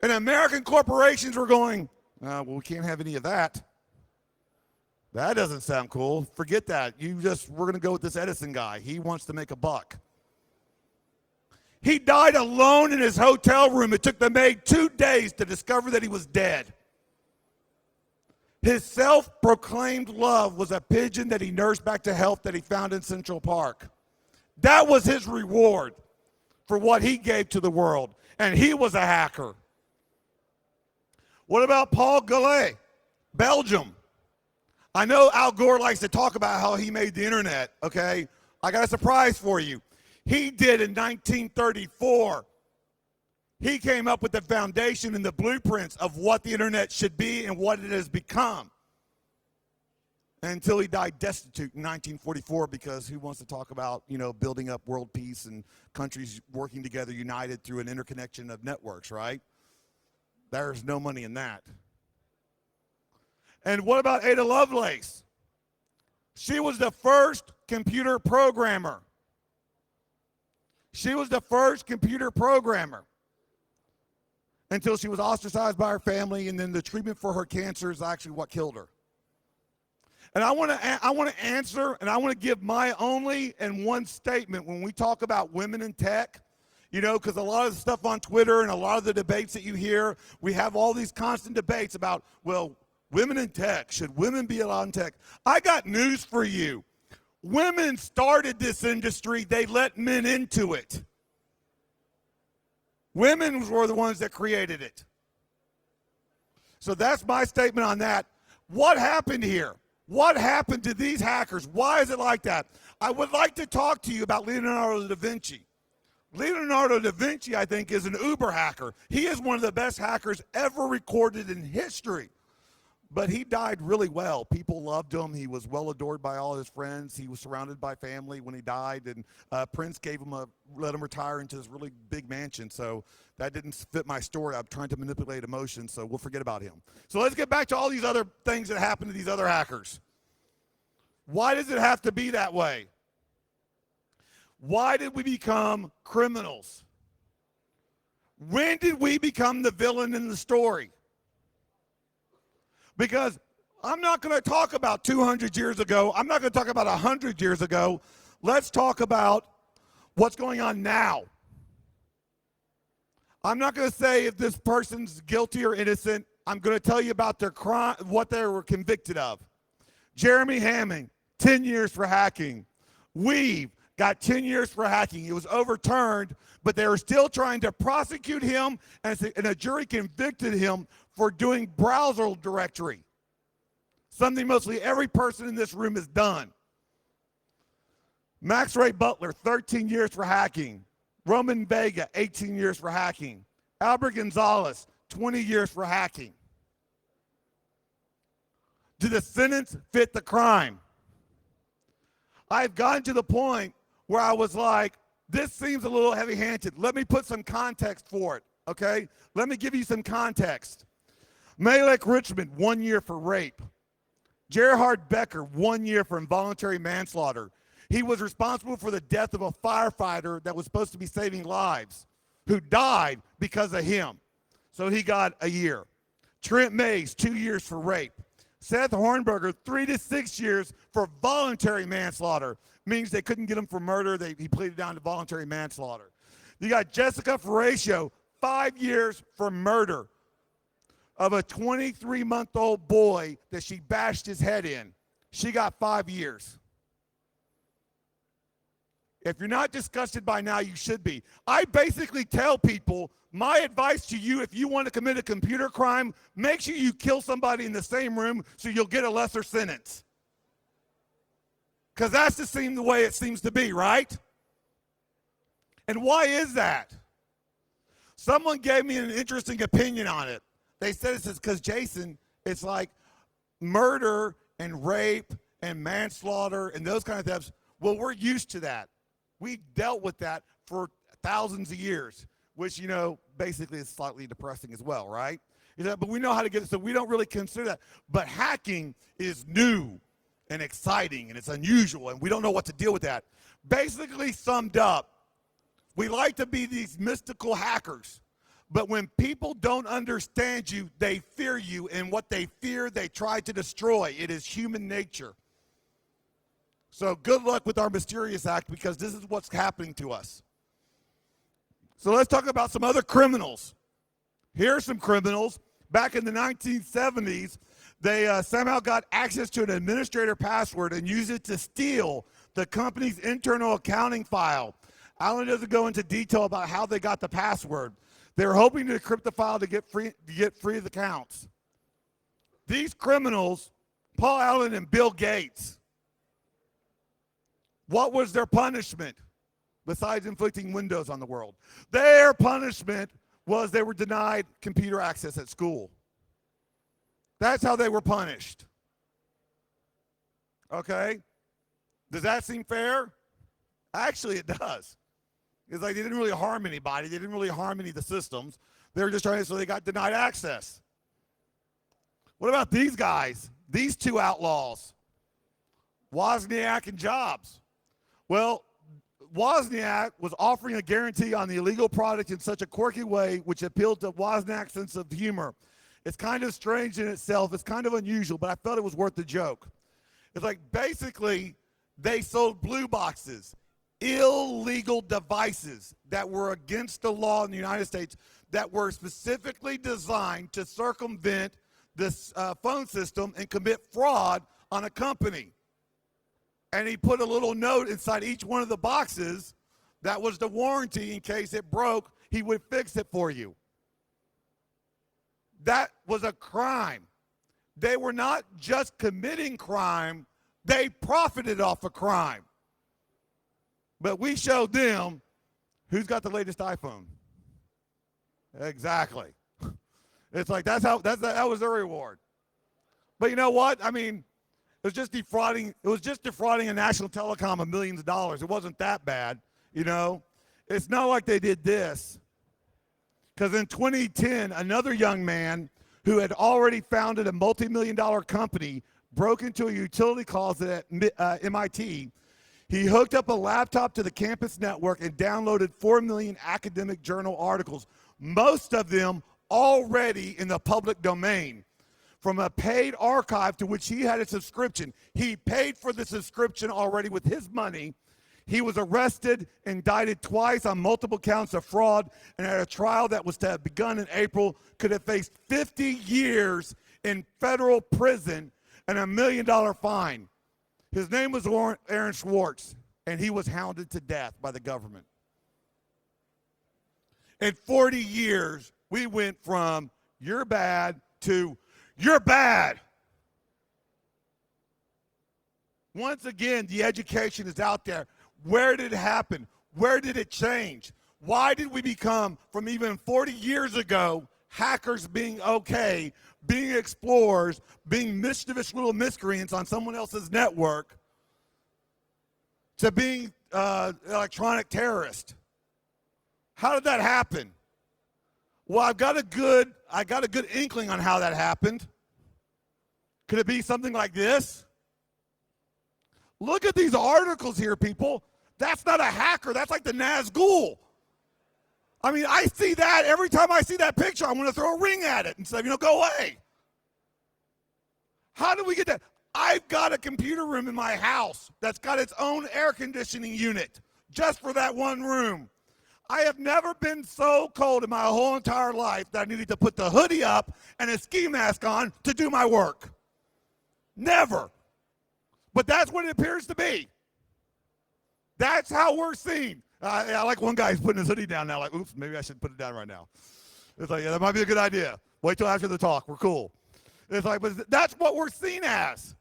[SPEAKER 1] And American corporations were going, well, we can't have any of that. That doesn't sound cool. Forget that. We're going to go with this Edison guy. He wants to make a buck. He died alone in his hotel room. It took the maid 2 days to discover that he was dead. His self-proclaimed love was a pigeon that he nursed back to health that he found in Central Park. That was his reward for what he gave to the world. And he was a hacker. What about Paul Gallet, Belgium? I know Al Gore likes to talk about how he made the internet, okay? I got a surprise for you. He did in 1934. He came up with the foundation and the blueprints of what the internet should be and what it has become. Until he died destitute in 1944, because who wants to talk about, building up world peace and countries working together united through an interconnection of networks, right? There's no money in that. And what about Ada Lovelace? She was the first computer programmer. She was the first computer programmer until she was ostracized by her family, and then the treatment for her cancer is actually what killed her. And I want to answer, and I want to give my only and one statement when we talk about women in tech. Because a lot of the stuff on Twitter and a lot of the debates that you hear, we have all these constant debates about, well, women in tech, should women be allowed in tech? I got news for you. Women started this industry. They let men into it. Women were the ones that created it. So that's my statement on that. What happened here? What happened to these hackers? Why is it like that? I would like to talk to you about Leonardo da Vinci. Leonardo da Vinci, I think, is an uber hacker. He is one of the best hackers ever recorded in history. But he died really well. People loved him. He was well adored by all his friends. He was surrounded by family when he died. And Prince let him retire into this really big mansion. So that didn't fit my story. I'm trying to manipulate emotions, so we'll forget about him. So let's get back to all these other things that happened to these other hackers. Why does it have to be that way? Why did we become criminals? When did we become the villain in the story? Because I'm not going to talk about 200 years ago. I'm not going to talk about 100 years ago. Let's talk about what's going on now. I'm not going to say if this person's guilty or innocent. I'm going to tell you about their crime, what they were convicted of. Jeremy Hammond, 10 years for hacking. Weave got 10 years for hacking. It was overturned, but they were still trying to prosecute him, and a jury convicted him for doing browser directory. Something mostly every person in this room has done. Max Ray Butler, 13 years for hacking. Roman Vega, 18 years for hacking. Albert Gonzalez, 20 years for hacking. Did the sentence fit the crime? I've gotten to the point where I was like, this seems a little heavy-handed. Let me put some context for it, okay? Let me give you some context. Malek Richmond, 1 year for rape. Gerhard Becker, 1 year for involuntary manslaughter. He was responsible for the death of a firefighter that was supposed to be saving lives, who died because of him. So he got a year. Trent Mays, 2 years for rape. Seth Hornberger, 3 to 6 years for voluntary manslaughter. Means they couldn't get him for murder. He pleaded down to voluntary manslaughter. You got Jessica Ferratio, 5 years for murder of a 23-month-old boy that she bashed his head in. She got 5 years. If you're not disgusted by now, you should be. I basically tell people, my advice to you, if you want to commit a computer crime, make sure you kill somebody in the same room so you'll get a lesser sentence. Because that's the way it seems to be, right? And why is that? Someone gave me an interesting opinion on it. They said it's because, Jason, it's like murder and rape and manslaughter and those kind of things. Well, we're used to that. We dealt with that for thousands of years, which, basically is slightly depressing as well, right? But we know how to get it, so we don't really consider that. But hacking is new and exciting, and it's unusual, and we don't know what to deal with that. Basically summed up, We like to be these mystical hackers. But when people don't understand you, they fear you. And what they fear, they try to destroy. It is human nature. So good luck with our mysterious act, because this is what's happening to us. So let's talk about some other criminals. Here are some criminals. Back in the 1970s, they somehow got access to an administrator password and used it to steal the company's internal accounting file. Alan doesn't go into detail about how they got the password. They were hoping to decrypt the file to get free of the accounts. These criminals, Paul Allen and Bill Gates, what was their punishment besides inflicting windows on the world? Their punishment was they were denied computer access at school. That's how they were punished. Okay? Does that seem fair? Actually, it does. It's like they didn't really harm anybody. They didn't really harm any of the systems. They were just trying to, so they got denied access. What about these guys? These two outlaws, Wozniak and Jobs. Well, Wozniak was offering a guarantee on the illegal product in such a quirky way which appealed to Wozniak's sense of humor. It's kind of strange in itself. It's kind of unusual, but I felt it was worth the joke. It's like basically they sold blue boxes, illegal devices that were against the law in the United States that were specifically designed to circumvent this phone system and commit fraud on a company. And he put a little note inside each one of the boxes that was the warranty in case it broke, he would fix it for you. That was a crime. They were not just committing crime, they profited off a crime. But we showed them who's got the latest iPhone. Exactly. It's like that was their reward. But you know what? I mean, it was just defrauding a national telecom of millions of dollars. It wasn't that bad, you know. It's not like they did this. Because in 2010, another young man who had already founded a multi-million-dollar company broke into a utility closet at MIT. He hooked up a laptop to the campus network and downloaded 4 million academic journal articles, most of them already in the public domain, from a paid archive to which he had a subscription. He paid for the subscription already with his money. He was arrested, indicted twice on multiple counts of fraud, and at a trial that was to have begun in April, could have faced 50 years in federal prison and $1 million fine. His name was Aaron Swartz, and he was hounded to death by the government. In 40 years, we went from you're bad to you're bad. Once again, the education is out there. Where did it happen? Where did it change? Why did we become, from even 40 years ago, hackers being okay, being explorers, being mischievous little miscreants on someone else's network, to being electronic terrorist? How did that happen? Well, I got a good inkling on how that happened. Could it be something like this? Look at these articles here, people. That's not a hacker. That's like the Nazgul. I mean, I see that. Every time I see that picture, I'm going to throw a ring at it and say, go away. How do we get that? I've got a computer room in my house that's got its own air conditioning unit just for that one room. I have never been so cold in my whole entire life that I needed to put the hoodie up and a ski mask on to do my work. Never. But that's what it appears to be. That's how we're seen. I like one guy who's putting his hoodie down now, like, oops, maybe I should put it down right now. It's like, yeah, that might be a good idea. Wait till after the talk. We're cool. It's like, but that's what we're seen as.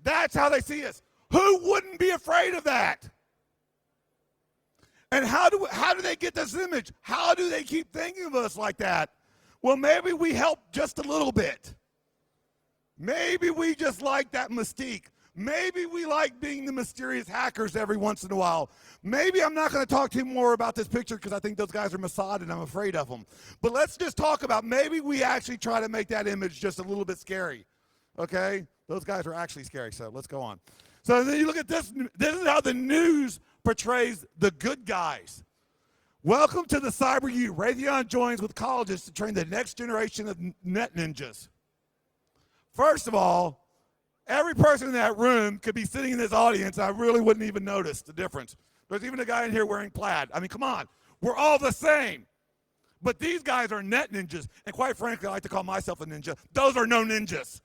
[SPEAKER 1] That's how they see us. Who wouldn't be afraid of that? And how do they get this image? How do they keep thinking of us like that? Well, maybe we help just a little bit. Maybe we just like that mystique. Maybe we like being the mysterious hackers every once in a while. Maybe I'm not going to talk to you more about this picture because I think those guys are Mossad and I'm afraid of them. But let's just talk about maybe we actually try to make that image just a little bit scary. Okay? Those guys are actually scary, so let's go on. So then you look at this. This is how the news portrays the good guys. Welcome to the Cyber U. Raytheon joins with colleges to train the next generation of net ninjas. First of all, every person in that room could be sitting in this audience, and I really wouldn't even notice the difference. There's even a guy in here wearing plaid. I mean, come on. We're all the same. But these guys are net ninjas, and quite frankly, I like to call myself a ninja. Those are no ninjas.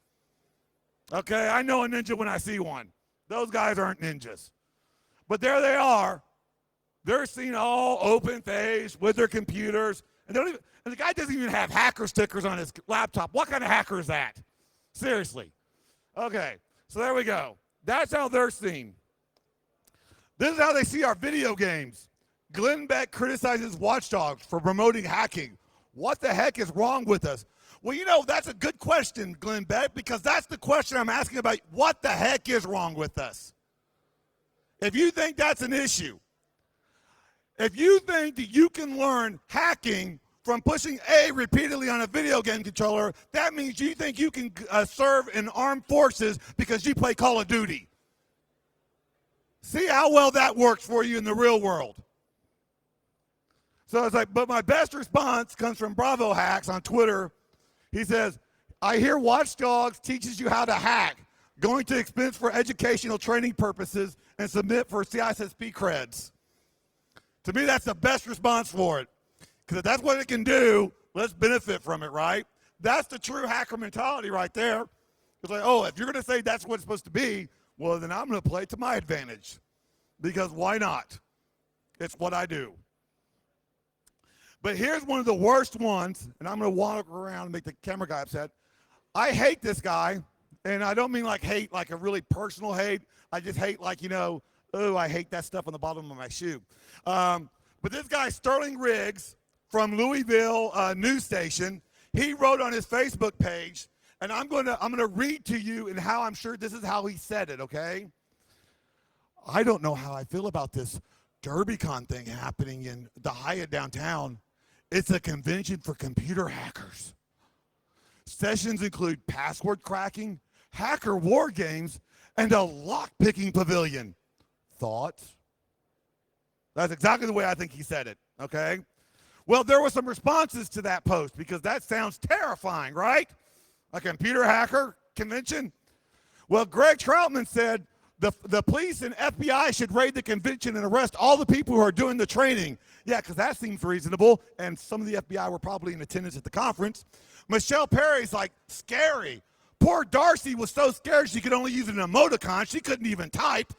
[SPEAKER 1] Okay, I know a ninja when I see one. Those guys aren't ninjas. But there they are. They're seen all open-faced with their computers. And the guy doesn't even have hacker stickers on his laptop. What kind of hacker is that? Seriously. Okay, so there we go. That's how they're seen. This is how they see our video games. Glenn Beck criticizes Watch Dogs for promoting hacking. What the heck is wrong with us? Well, you know, that's a good question, Glenn Beck, because that's the question I'm asking about. What the heck is wrong with us? If you think that's an issue, if you think that you can learn hacking from pushing A repeatedly on a video game controller, that means you think you can serve in armed forces because you play Call of Duty. See how well that works for you in the real world. So it's like, but my best response comes from Bravo Hacks on Twitter. He says, I hear Watch Dogs teaches you how to hack, going to expense for educational training purposes and submit for CISSP creds. To me, that's the best response for it. Because if that's what it can do, let's benefit from it, right? That's the true hacker mentality right there. It's like, oh, if you're going to say that's what it's supposed to be, well, then I'm going to play it to my advantage. Because why not? It's what I do. But here's one of the worst ones, and I'm going to walk around and make the camera guy upset. I hate this guy, and I don't mean like hate, like a really personal hate. I just hate like, you know, oh, I hate that stuff on the bottom of my shoe. But this guy, Sterling Riggs, from Louisville news station, he wrote on his Facebook page, and I'm going to read to you and how I'm sure this is how he said it, okay? I don't know how I feel about this DerbyCon thing happening in the Hyatt downtown. It's a convention for computer hackers. Sessions include password cracking, hacker war games, and a lock-picking pavilion. Thoughts? That's exactly the way I think he said it, okay? Well, there were some responses to that post because that sounds terrifying, right? A computer hacker convention? Well, Greg Troutman said the police and FBI should raid the convention and arrest all the people who are doing the training. Yeah, because that seems reasonable, and some of the FBI were probably in attendance at the conference. Michelle Perry's like, scary. Poor Darcy was so scared she could only use an emoticon. She couldn't even type.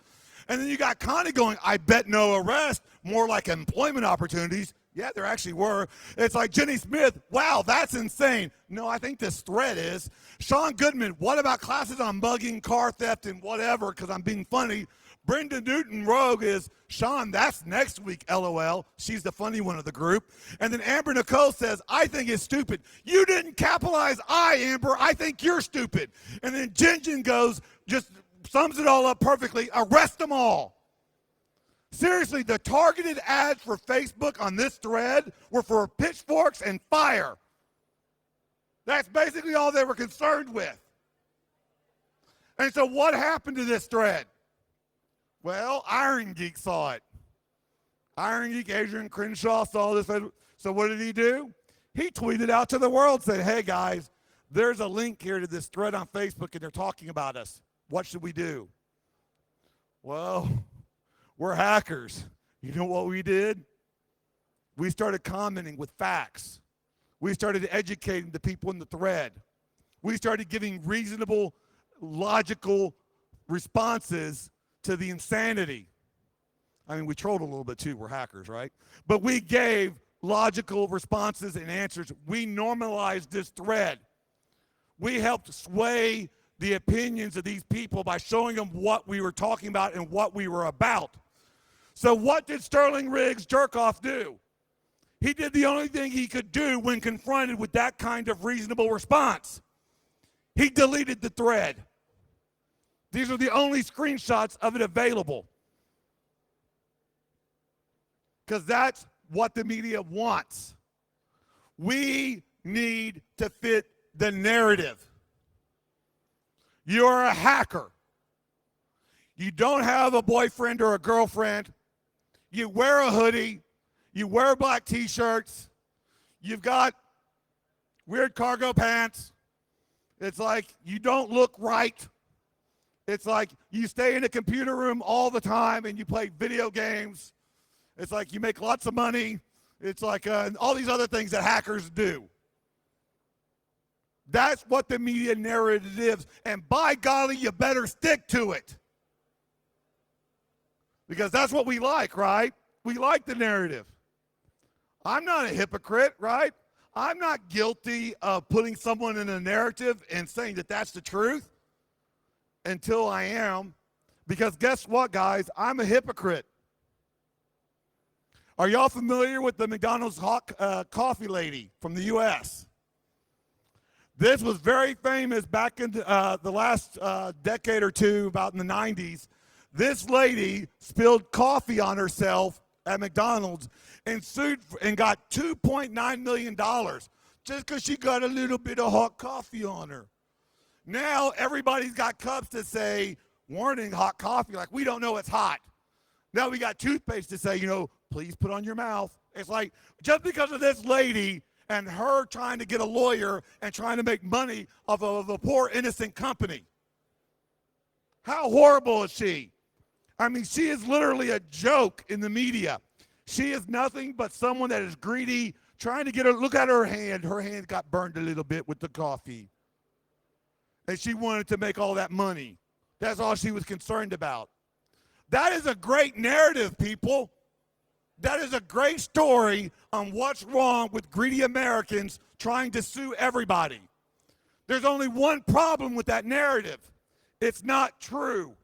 [SPEAKER 1] And then you got Connie going, I bet no arrest, more like employment opportunities. Yeah, there actually were. It's like Jenny Smith, wow, that's insane. No, I think this thread is. Sean Goodman, what about classes on mugging, car theft, and whatever, because I'm being funny. Brenda Newton Rogue is, Sean, that's next week, LOL. She's the funny one of the group. And then Amber Nicole says, I think it's stupid. You didn't capitalize I, Amber. I think you're stupid. And then Jinjin goes, just sums it all up perfectly, arrest them all. Seriously, the targeted ads for Facebook on this thread were for pitchforks and fire. That's basically all they were concerned with. And so what happened to this thread? Well, Iron Geek saw it. Iron Geek Adrian Crenshaw saw this. So what did he do? He tweeted out to the world, said, hey guys, there's a link here to this thread on Facebook and they're talking about us. What should we do? Well, we're hackers. You know what we did? We started commenting with facts. We started educating the people in the thread. We started giving reasonable, logical responses to the insanity. I mean, we trolled a little bit too. We're hackers, right? But we gave logical responses and answers. We normalized this thread. We helped sway the opinions of these people by showing them what we were talking about and what we were about. So what did Sterling Riggs Jerkoff do? He did the only thing he could do when confronted with that kind of reasonable response. He deleted the thread. These are the only screenshots of it available. Because that's what the media wants. We need to fit the narrative. You're a hacker. You don't have a boyfriend or a girlfriend. You wear a hoodie. You wear black T-shirts. You've got weird cargo pants. It's like you don't look right. It's like you stay in a computer room all the time and you play video games. It's like you make lots of money. It's like all these other things that hackers do. That's what the media narrative is. And by golly, you better stick to it. Because that's what we like, right? We like the narrative. I'm not a hypocrite, right? I'm not guilty of putting someone in a narrative and saying that that's the truth until I am. Because guess what, guys? I'm a hypocrite. Are y'all familiar with the McDonald's hot coffee lady from the U.S.? This was very famous back in the last decade or two, about in the 90s. This lady spilled coffee on herself at McDonald's and sued and got $2.9 million just because she got a little bit of hot coffee on her. Now everybody's got cups that say, warning, hot coffee, like we don't know it's hot. Now we got toothpaste to say, please put on your mouth. It's like, just because of this lady and her trying to get a lawyer and trying to make money off of a poor innocent company. How horrible is she? I mean, she is literally a joke in the media. She is nothing but someone that is greedy, trying to get her, look at her hand. Her hand got burned a little bit with the coffee. And she wanted to make all that money. That's all she was concerned about. That is a great narrative, people. That is a great story on what's wrong with greedy Americans trying to sue everybody. There's only one problem with that narrative. It's not true.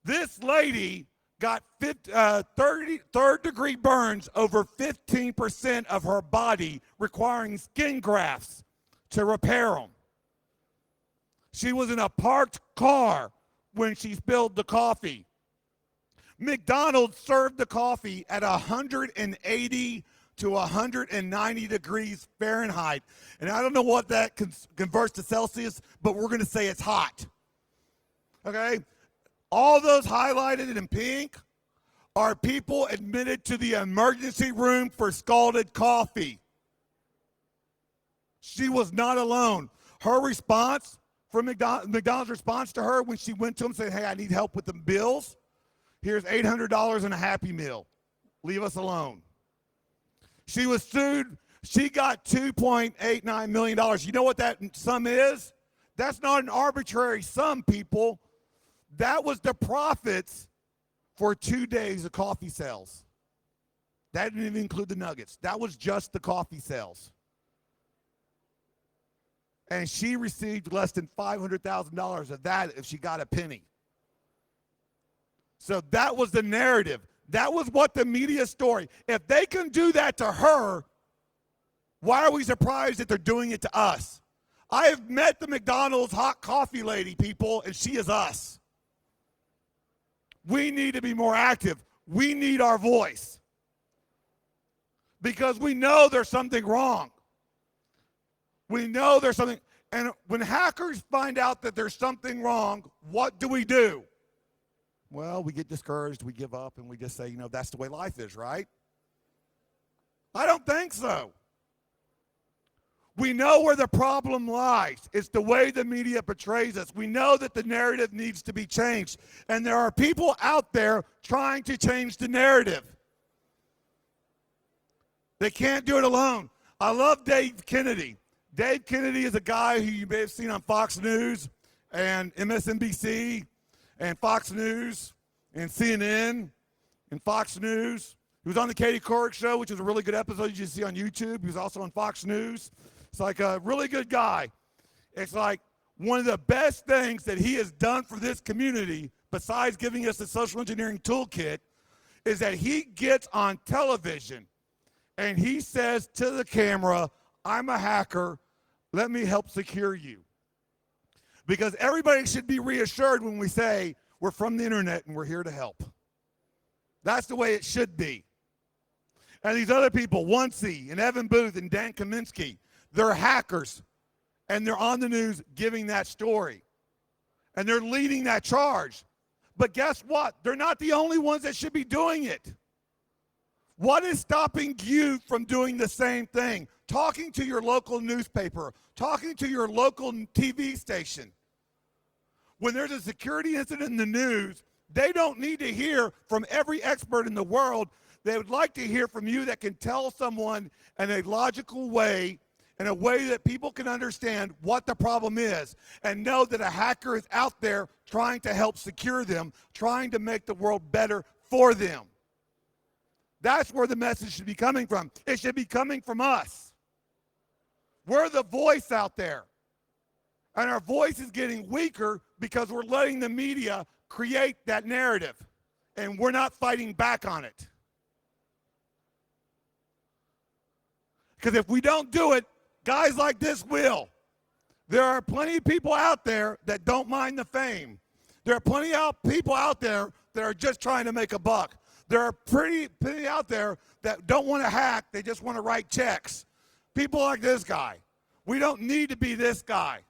[SPEAKER 1] This lady got third-degree burns over 15% of her body, requiring skin grafts to repair them. She was in a parked car when she spilled the coffee. McDonald's served the coffee at 180 to 190 degrees Fahrenheit. And I don't know what that converts to Celsius, but we're going to say it's hot. Okay? All those highlighted in pink are people admitted to the emergency room for scalded coffee. She was not alone. Her response, from McDonald's response to her when she went to him saying, hey, I need help with the bills. Here's $800 and a Happy Meal. Leave us alone. She was sued. She got $2.89 million. You know what that sum is? That's not an arbitrary sum, people. That was the profits for 2 days of coffee sales. That didn't even include the nuggets. That was just the coffee sales. And she received less than $500,000 of that if she got a penny. So that was the narrative. That was what the media story. If they can do that to her, why are we surprised that they're doing it to us? I have met the McDonald's hot coffee lady, people, and she is us. We need to be more active. We need our voice. Because we know there's something wrong. We know there's something. And when hackers find out that there's something wrong, what do? Well, we get discouraged, we give up, and we just say, that's the way life is, right? I don't think so. We know where the problem lies. It's the way the media portrays us. We know that the narrative needs to be changed. And there are people out there trying to change the narrative. They can't do it alone. I love Dave Kennedy. Dave Kennedy is a guy who you may have seen on Fox News and MSNBC and Fox News and CNN and Fox News. He was on the Katie Couric show, which is a really good episode you can see on YouTube. He was also on Fox News. It's like a really good guy. It's like one of the best things that he has done for this community, besides giving us the social engineering toolkit, is that he gets on television and he says to the camera, I'm a hacker. Let me help secure you. Because everybody should be reassured when we say we're from the internet and we're here to help. That's the way it should be. And these other people, Once and Evan Booth and Dan Kaminsky, they're hackers. And they're on the news giving that story. And they're leading that charge. But guess what? They're not the only ones that should be doing it. What is stopping you from doing the same thing? Talking to your local newspaper, talking to your local TV station. When there's a security incident in the news, they don't need to hear from every expert in the world. They would like to hear from you that can tell someone in a logical way, in a way that people can understand what the problem is and know that a hacker is out there trying to help secure them, trying to make the world better for them. That's where the message should be coming from. It should be coming from us. We're the voice out there. And our voice is getting weaker because we're letting the media create that narrative. And we're not fighting back on it. Because if we don't do it, guys like this will. There are plenty of people out there that don't mind the fame. There are plenty of people out there that are just trying to make a buck. There are plenty out there that don't want to hack. They just want to write checks. People like this guy. We don't need to be this guy.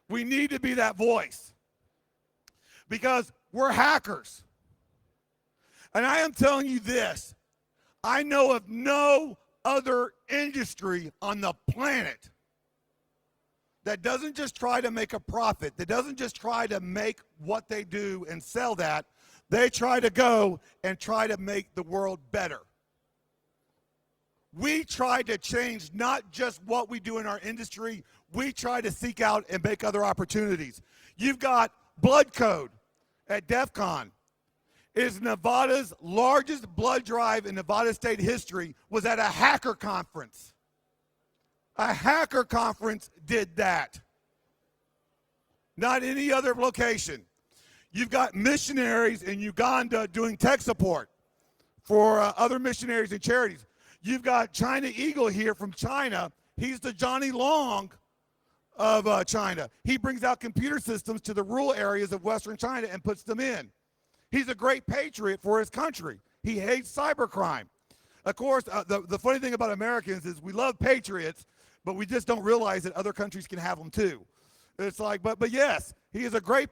[SPEAKER 1] We need to be that voice. Because we're hackers. And I am telling you this. I know of no other industry on the planet that doesn't just try to make a profit, that doesn't just try to make what they do and sell that. They try to go and try to make the world better. We try to change not just what we do in our industry, we try to seek out and make other opportunities. You've got Blood Code at DEF CON. Is Nevada's largest blood drive in Nevada state history was at a hacker conference. A hacker conference did that. Not any other location. You've got missionaries in Uganda doing tech support for other missionaries and charities. You've got China Eagle here from China. He's the Johnny Long of China. He brings out computer systems to the rural areas of Western China and puts them in. He's a great patriot for his country. He hates cybercrime. Of course, the funny thing about Americans is we love patriots, but we just don't realize that other countries can have them too. It's like, but yes, he is a great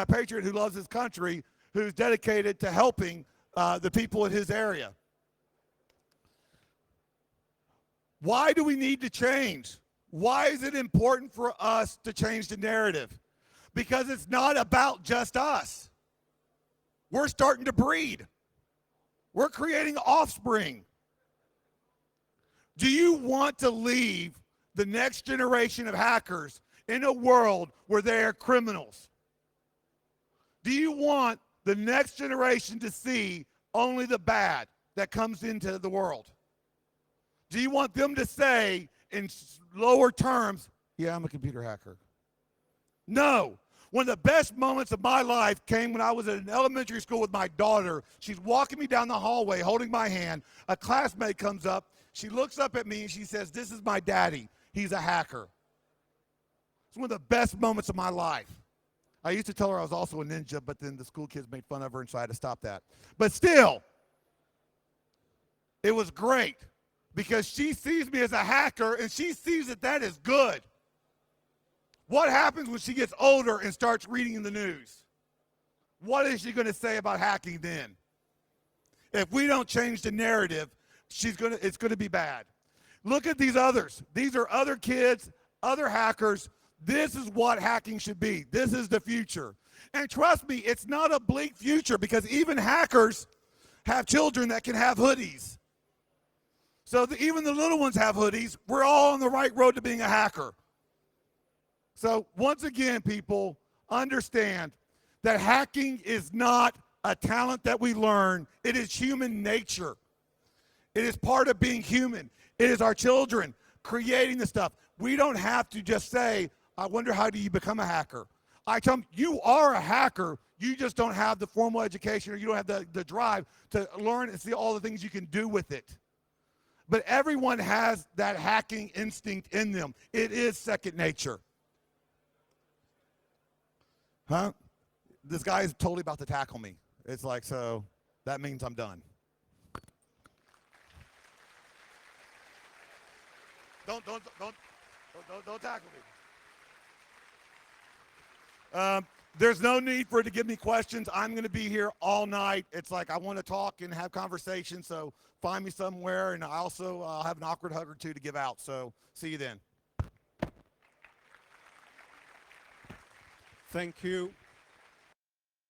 [SPEAKER 1] patriot who loves his country, who's dedicated to helping the people in his area. Why do we need to change? Why is it important for us to change the narrative? Because it's not about just us. We're starting to breed. We're creating offspring. Do you want to leave the next generation of hackers in a world where they are criminals? Do you want the next generation to see only the bad that comes into the world? Do you want them to say in lower terms, yeah, I'm a computer hacker? No. One of the best moments of my life came when I was at an elementary school with my daughter. She's walking me down the hallway holding my hand. A classmate comes up. She looks up at me and she says, "This is my daddy. He's a hacker." It's one of the best moments of my life. I used to tell her I was also a ninja, but then the school kids made fun of her, and so I had to stop that. But still, it was great because she sees me as a hacker and she sees that that is good. What happens when she gets older and starts reading the news? What is she going to say about hacking then? If we don't change the narrative, it's going to be bad. Look at these others. These are other kids, other hackers. This is what hacking should be. This is the future. And trust me, it's not a bleak future because even hackers have children that can have hoodies. So even the little ones have hoodies. We're all on the right road to being a hacker. So once again, people, understand that hacking is not a talent that we learn. It is human nature. It is part of being human. It is our children creating the stuff. We don't have to just say, I wonder how do you become a hacker? I tell them, you are a hacker. You just don't have the formal education or you don't have the drive to learn and see all the things you can do with it. But everyone has that hacking instinct in them. It is second nature. Huh? This guy is totally about to tackle me. It's like, so that means I'm done. Don't tackle me. There's no need for it to give me questions. I'm going to be here all night. It's like I want to talk and have conversation, so find me somewhere. And I also have an awkward hug or two to give out. So see you then.
[SPEAKER 3] Thank you.